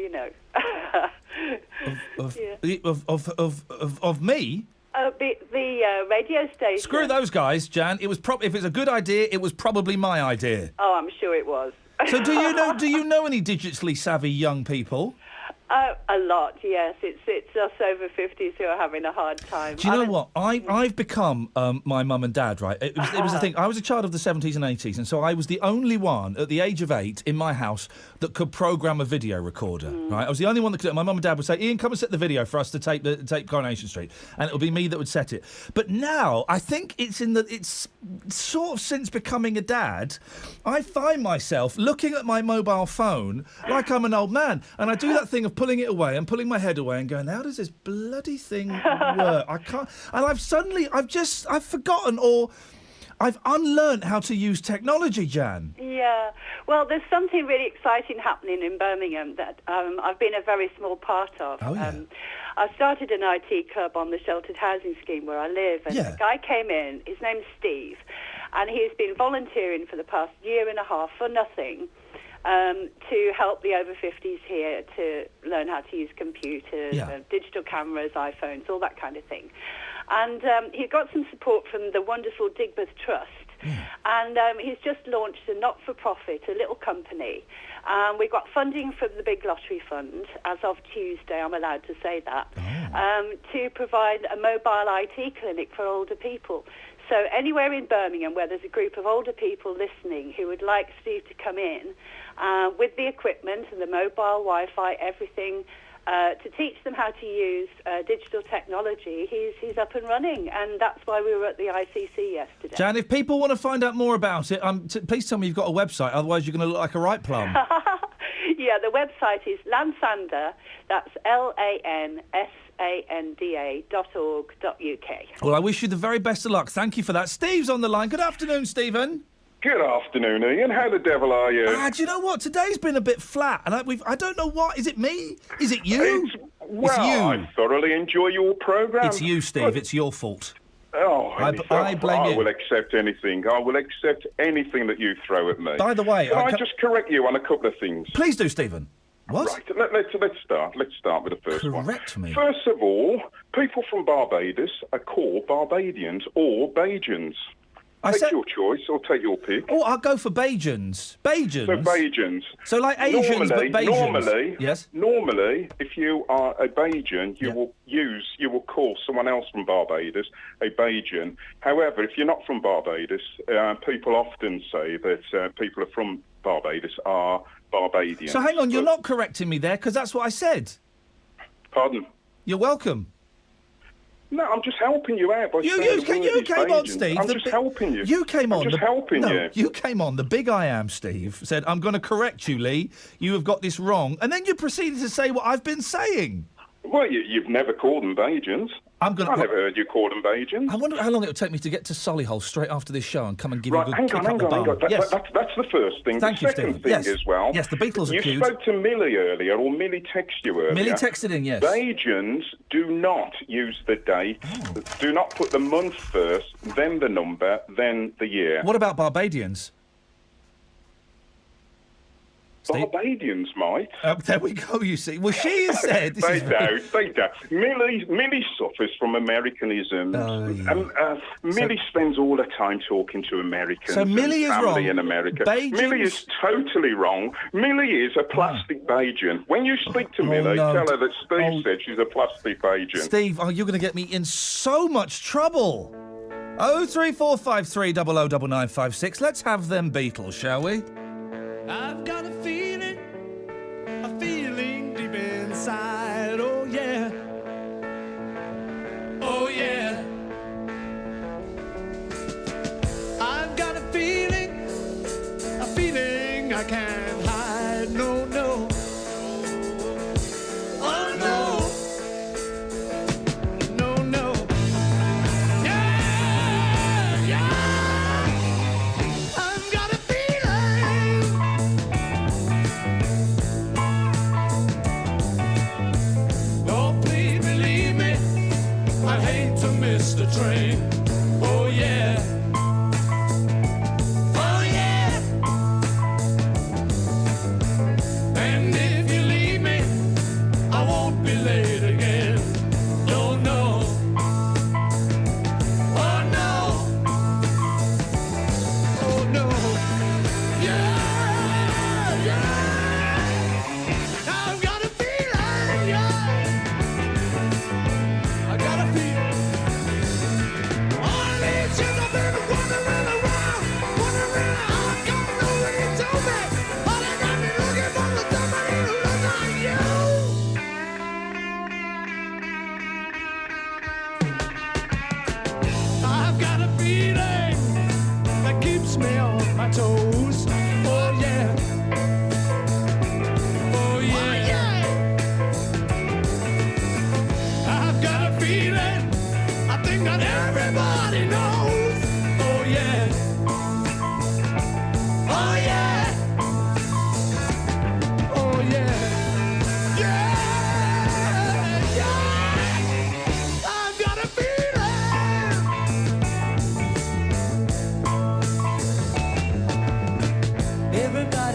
Of me? The radio station. Screw those guys, Jan. If it's a good idea, it was probably my idea. Oh, I'm sure it was. So do you know any digitally savvy young people? A lot, yes. It's us over 50s who are having a hard time. Do you know what? I've become my mum and dad, right? It was the thing. I was a child of the 70s and 80s, and so I was the only one at the age of 8 in my house that could program a video recorder, right? I was the only one that could do it. My mum and dad would say, Ian, come and set the video for us to tape Coronation Street. And it would be me that would set it. But now, I think it's sort of since becoming a dad, I find myself looking at my mobile phone like I'm an old man. And I do that thing of pulling it away and pulling my head away and going, how does this bloody thing work? I can't. And I've forgotten or I've unlearned how to use technology, Jan. Yeah. Well, there's something really exciting happening in Birmingham that I've been a very small part of. Oh, yeah. I started an IT club on the sheltered housing scheme where I live, and a guy came in, his name's Steve, and he's been volunteering for the past year and a half for nothing to help the over 50s here to learn how to use computers, digital cameras, iPhones, all that kind of thing. And he got some support from the wonderful Digbeth Trust. And he's just launched a not-for-profit, a little company. We got funding from the big lottery fund, as of Tuesday, I'm allowed to say that, to provide a mobile IT clinic for older people. So anywhere in Birmingham where there's a group of older people listening who would like Steve to come in with the equipment and the mobile Wi-Fi, everything, to teach them how to use digital technology, he's up and running, and that's why we were at the ICC yesterday. Jan, if people want to find out more about it, please tell me you've got a website, otherwise you're going to look like a right plum. Yeah, the website is Lansander, that's LANSANDA.org.uk. Well, I wish you the very best of luck. Thank you for that. Steve's on the line. Good afternoon, Stephen. Good afternoon, Ian. How the devil are you? Do you know what? Today's been a bit flat, and I don't know what. Is it me? Is it you? It's you. I thoroughly enjoy your programme. It's you, Steve. It's your fault. Oh, I blame you. I will accept anything. I will accept anything that you throw at me. By the way, Can I just correct you on a couple of things? Please do, Stephen. What? Right, let's start. Let's start with the first one. Correct me. First of all, people from Barbados are called Barbadians or Bajans. Take your choice or take your pick. Oh, I'll go for Bajans. Bajans? So Bajans. So like Asians, but Bajans. Normally, if you are a Bajan, you will call someone else from Barbados a Bajan. However, if you're not from Barbados, people often say that people are from Barbados are Barbadians. So hang on, you're not correcting me there, because that's what I said. Pardon? You're welcome. No, I'm just helping you out by saying you came on, Steve. I'm just helping you. You came on. I'm just helping you. You came on. The big I am, Steve, said, I'm going to correct you, Lee. You have got this wrong. And then you proceeded to say what I've been saying. Well, you've never called them Bajans. I never heard you call them Bajans. I wonder how long it would take me to get to Solihull straight after this show and come and give you a good hang kick on. up the bum. That's the first thing. Thank the you, second Steve. thing Yes. as well. Yes, the Beatles are You cute. spoke to Millie earlier, or Millie texted you earlier. Millie texted in, yes. Bajans do not use the date. Do not put the month first, then the number, then the year. What about Barbadians? Barbadians might. There we go, you see. Well, she has said... They don't. Millie suffers from Americanism. And Millie spends all her time talking to Americans. So Millie is family wrong. in America. Bajans... Millie is totally wrong. Millie is a plastic Bajan. When you speak to Millie, tell her that Steve said she's a plastic Bajan. Steve, you're going to get me in so much trouble. 03453 009956. Let's have them Beatles, shall we? I've got a feeling deep inside, oh yeah, oh yeah. I've got a feeling I can't hide, no, no, oh no. The train, oh yeah, oh yeah.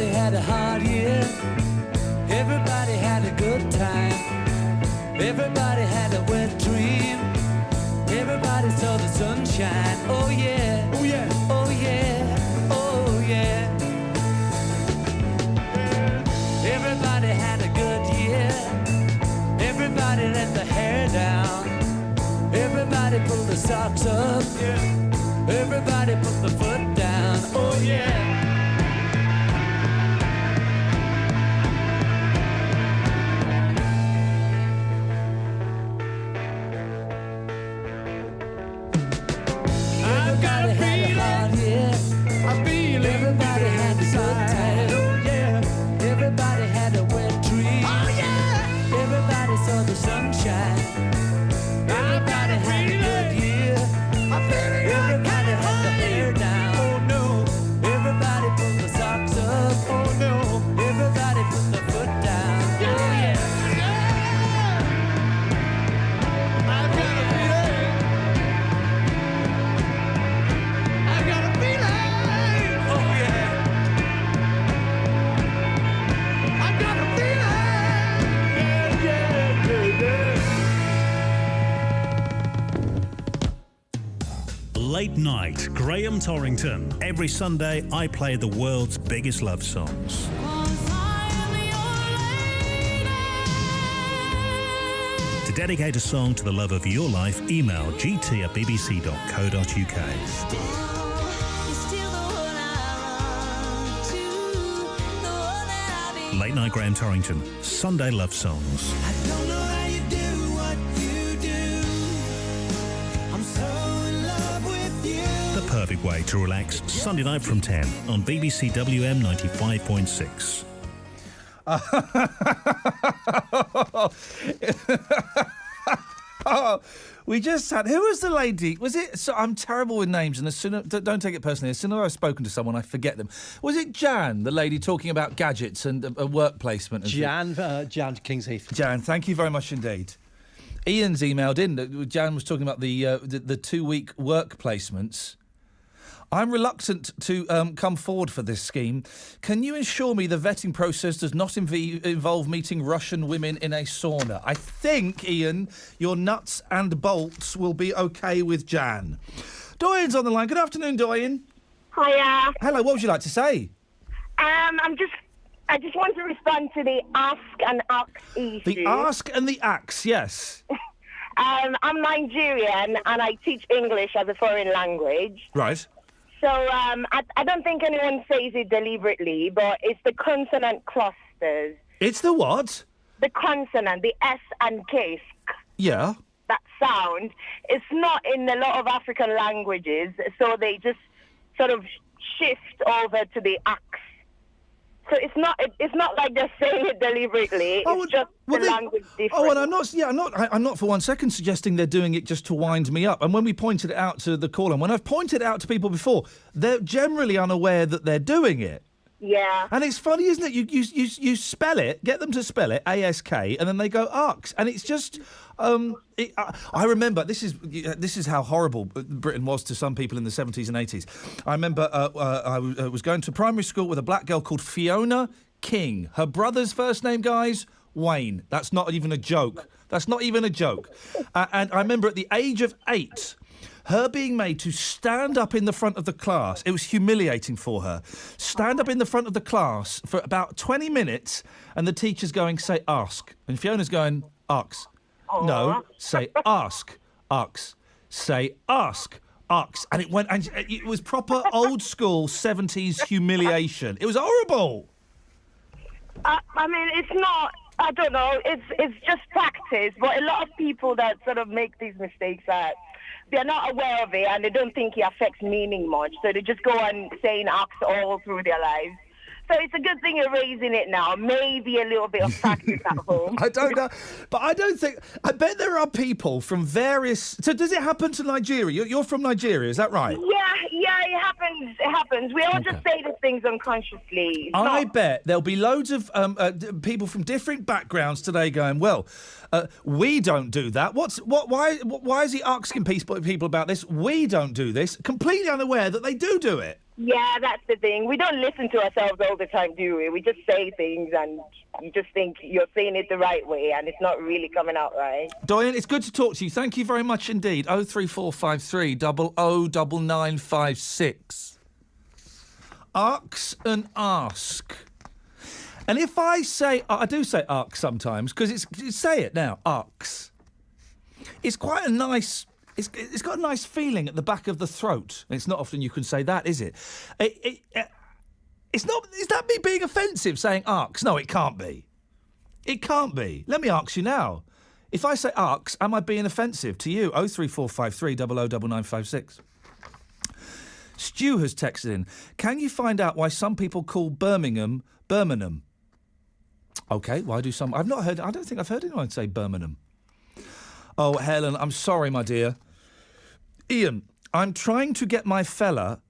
Everybody had a hard year. Everybody had a good time. Everybody had a wet dream. Everybody saw the sunshine. Oh yeah. Oh yeah. Oh yeah. Oh yeah. Everybody had a good year. Everybody let the hair down. Everybody pulled the socks up. Yeah. Everybody put the foot down. Oh yeah. Everybody had a hard year. I feel everybody had a good time. Oh yeah. Everybody had a wet dream. Oh yeah. Everybody saw the sunshine. Everybody had a good year. Everybody had the hair down. Oh no. Everybody pulled the socks up. Oh no. Everybody put the foot down. Oh yeah. I've got a feeling. I've got a feeling. Oh yeah. I've got a feeling. Yeah, yeah, yeah, yeah. Late Night, Graham Torrington. Every Sunday, I play the world's biggest love songs. To dedicate a song to the love of your life, email gt@bbc.co.uk. Late Night, Graham Torrington. Sunday love songs. Don't know how you do what you do. I'm so in love with you. The perfect way to relax. Sunday night from 10 on BBC WM 95.6. We just had. Who was the lady? Was it? So I'm terrible with names, and as soon as, don't take it personally. As soon as I've spoken to someone, I forget them. Was it Jan, the lady talking about gadgets and a work placement? Jan Kingsheath. Jan, thank you very much indeed. Ian's emailed in. Jan was talking about the 2-week work placements. I'm reluctant to come forward for this scheme. Can you ensure me the vetting process does not involve meeting Russian women in a sauna? I think, Ian, your nuts and bolts will be OK with Jan. Doyen's on the line. Good afternoon, Doyen. Hiya. Hello, what would you like to say? I just want to respond to the ask and axe issue. The ask and the axe, yes. I'm Nigerian and I teach English as a foreign language. Right. So I don't think anyone says it deliberately, but it's the consonant clusters. It's the what? The consonant, the S and K. Yeah. That sound. It's not in a lot of African languages, so they just sort of shift over to the axe. So it's not like they're saying it deliberately. It's just the language difference. Oh, and I'm not for 1 second suggesting they're doing it just to wind me up. And when we pointed it out to the caller, and when I've pointed it out to people before, they're generally unaware that they're doing it. Yeah. And it's funny, isn't it? You spell it, get them to spell it, A-S-K, and then they go arcs. And it's just... I remember, this is how horrible Britain was to some people in the 70s and 80s. I remember I was going to primary school with a black girl called Fiona King. Her brother's first name, guys, Wayne. That's not even a joke. That's not even a joke. And I remember at the age of 8... her being made to stand up in the front of the class. It was humiliating for her. Stand up in the front of the class for about 20 minutes, and the teacher's going, say, ask. And Fiona's going, ask. No, say, ask. Ask. Say, ask. Ask. And it was proper old school 70s humiliation. It was horrible. I mean, it's not... I don't know. It's just practice. But a lot of people that sort of make these mistakes they're not aware of it and they don't think it affects meaning much. So they just go on saying acts all through their lives. So it's a good thing you're raising it now. Maybe a little bit of practice at home. I don't know. But I bet there are people from various... So does it happen to Nigeria? You're from Nigeria, is that right? Yeah, it happens. It happens. We all just say these things unconsciously. I bet there'll be loads of people from different backgrounds today going, well, we don't do that. Why is he asking people about this? We don't do this. Completely unaware that they do it. Yeah, that's the thing. We don't listen to ourselves all the time, do we? We just say things and you just think you're saying it the right way and it's not really coming out right. Doyen, it's good to talk to you. Thank you very much indeed. 03453 009956. Arcs and ask. And if I say... I do say arcs sometimes, because say it now, arcs. It's quite a nice... It's got a nice feeling at the back of the throat. It's not often you can say that, is it? It's not... Is that me being offensive, saying arcs? No, it can't be. It can't be. Let me ask you now. If I say arcs, am I being offensive to you? 03453 009956. Stu has texted in. Can you find out why some people call Birmingham Birmingham? OK, why do some... I've not heard... I don't think I've heard anyone say Birmingham. Oh, Helen, I'm sorry, my dear. Iain, I'm trying to get my fella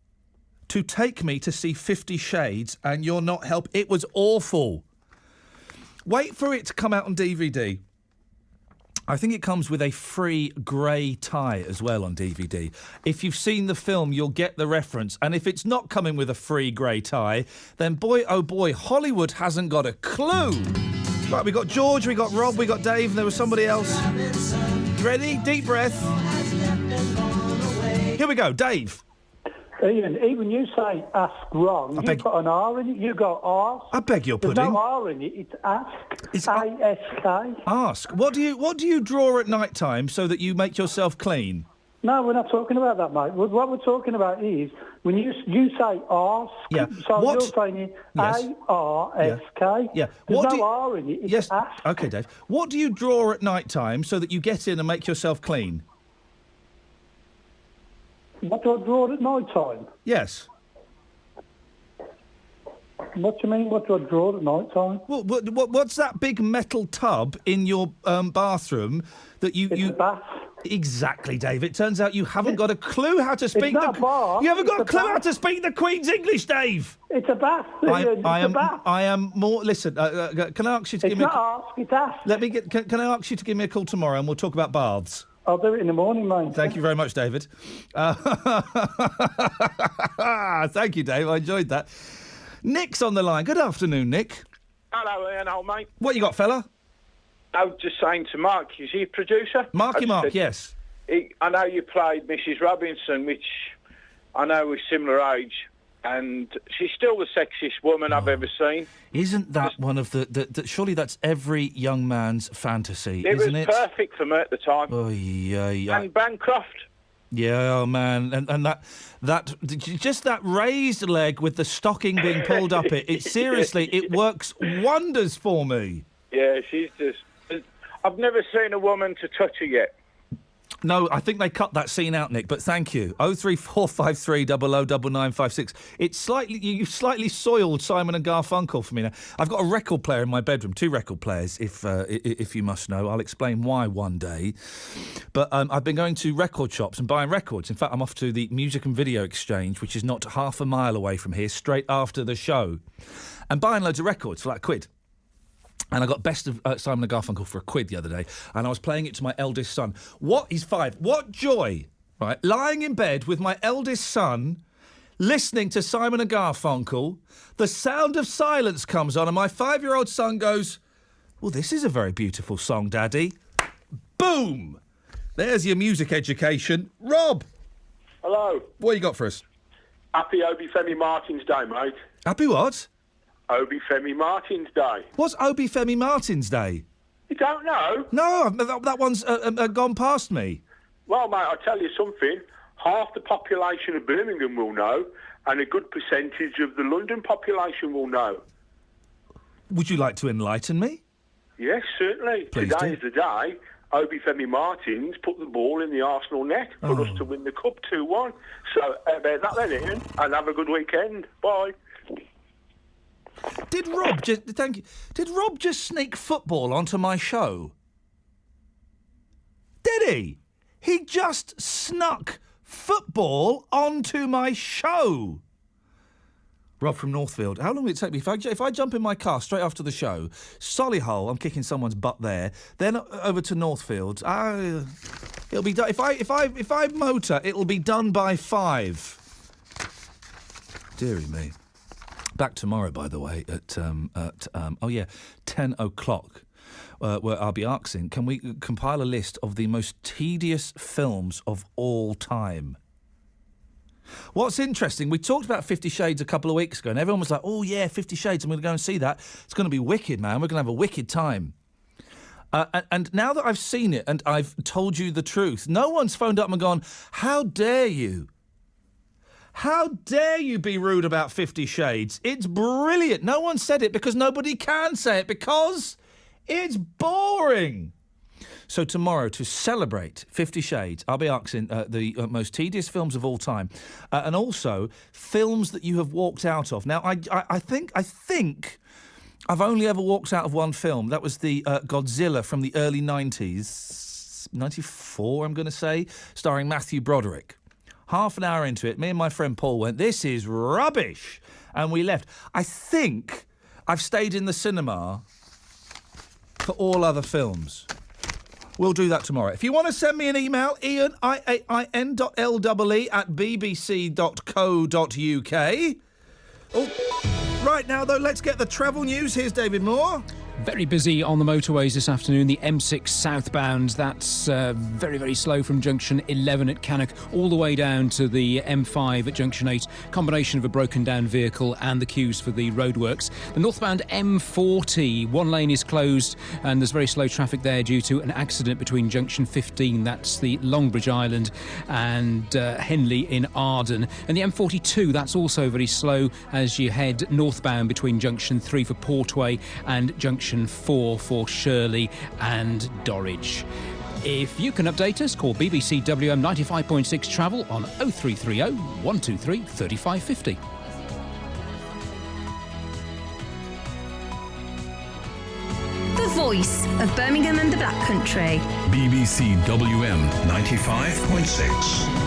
to take me to see 50 Shades and you're not helping. It was awful. Wait for it to come out on DVD. I think it comes with a free grey tie as well on DVD. If you've seen the film, you'll get the reference. And if it's not coming with a free grey tie, then boy, oh boy, Hollywood hasn't got a clue. Right, we got George, we got Rob, we got Dave, and there was somebody else. Ready? Deep breath. Here we go, Dave. Iain, even you say ask wrong. You've got an R in it. You got ask. I beg your pudding. There's no R in it. It's ask. It's A-S-K. Ask. What do you draw at night time so that you make yourself clean? No, we're not talking about that, mate. What we're talking about is when you say ask. Yeah. So you're saying it A-R-S-K. Yeah. There's no R in it. It's ask. Okay, Dave. What do you draw at night time so that you get in and make yourself clean? What do I draw at night time? Yes. What do you mean, what do I draw at night time? Well, what's that big metal tub in your bathroom that you... It's a bath. Exactly, Dave. It turns out you haven't got a clue how to speak... It's not a bath. You haven't got a It's a clue bath. how to speak the Queen's English, Dave! It's a bath. I am more... Listen, can I ask you to give me... It's not ask, it's ask. Let me get... Can I ask you to give me a call tomorrow and we'll talk about baths? I'll do it in the morning, mate. Thank you very much, David. Thank you, Dave. I enjoyed that. Nick's on the line. Good afternoon, Nick. Hello, Iain, old mate. What you got, fella? I was just saying to Mark, is he a producer? Marky Mark, yes. I know you played Mrs. Robinson, which I know is similar age, and she's still the sexiest woman I've ever seen. Isn't that one of the surely that's every young man's fantasy, It isn't was it? perfect for me at the time. Oh, yeah. And Bancroft. Yeah, oh, man. And that just that raised leg with the stocking being pulled up, it seriously, it works wonders for me. Yeah, she's just... I've never seen a woman to touch her yet. No, I think they cut that scene out, Nick, but thank you. 03453 009956. It's slightly... You've slightly soiled Simon and Garfunkel for me now. I've got a record player in my bedroom, 2 record players, if you must know. I'll explain why one day. But I've been going to record shops and buying records. In fact, I'm off to the Music and Video Exchange, which is not half a mile away from here, straight after the show, and buying loads of records for like £1. And I got Best of Simon and Garfunkel for £1 the other day, and I was playing it to my eldest son. He's 5. What joy, right? Lying in bed with my eldest son, listening to Simon and Garfunkel, The Sound of Silence comes on, and my 5-year-old son goes, well, this is a very beautiful song, Daddy. Boom! There's your music education. Rob! Hello. What you got for us? Happy Obi Femi Martin's Day, mate. Happy what? Obi Femi Martin's Day. What's Obi Femi Martin's Day? You don't know? No, that one's gone past me. Well, mate, I'll tell you something. Half the population of Birmingham will know, and a good percentage of the London population will know. Would you like to enlighten me? Yes, certainly. Please Today do. is the day Obi Femi Martins put the ball in the Arsenal net for us to win the Cup 2-1. So, about that then, Iain, and have a good weekend. Bye. Did Rob just sneak football onto my show? Did he? He just snuck football onto my show. Rob from Northfield. How long will it take me if I jump in my car straight after the show, Solihull, I'm kicking someone's butt there, then over to Northfield. It'll be done. If I motor, it'll be done by 5. Deary me. Back tomorrow, by the way, at 10 o'clock, where I'll be asking, can we compile a list of the most tedious films of all time? What's interesting, we talked about 50 Shades a couple of weeks ago, and everyone was like, oh, yeah, 50 Shades, I'm going to go and see that. It's going to be wicked, man. We're going to have a wicked time. And now that I've seen it and I've told you the truth, no one's phoned up and gone, how dare you? How dare you be rude about 50 Shades? It's brilliant. No one said it because nobody can say it because it's boring. So tomorrow, to celebrate 50 Shades, I'll be asking the most tedious films of all time, and also films that you have walked out of. Now, I think I've only ever walked out of one film. That was the Godzilla from the early 90s, 94, I'm going to say, starring Matthew Broderick. Half an hour into it, me and my friend Paul went, this is rubbish, and we left. I think I've stayed in the cinema for all other films. We'll do that tomorrow. If you want to send me an email, Iain, ian.lle@bbc.co.uk. Oh, right now, though, let's get the travel news. Here's David Moore. Very busy on the motorways this afternoon. The M6 southbound, that's very, very slow from junction 11 at Cannock all the way down to the M5 at junction 8. Combination of a broken down vehicle and the queues for the roadworks. The northbound M40, one lane is closed and there's very slow traffic there due to an accident between junction 15, that's the Longbridge Island, and Henley in Arden. And the M42, that's also very slow as you head northbound between junction 3 for Portway and junction 4 for Shirley and Dorridge. If you can update us, call BBC WM 95.6 Travel on 0330 123 3550. The voice of Birmingham and the Black Country. BBC WM 95.6.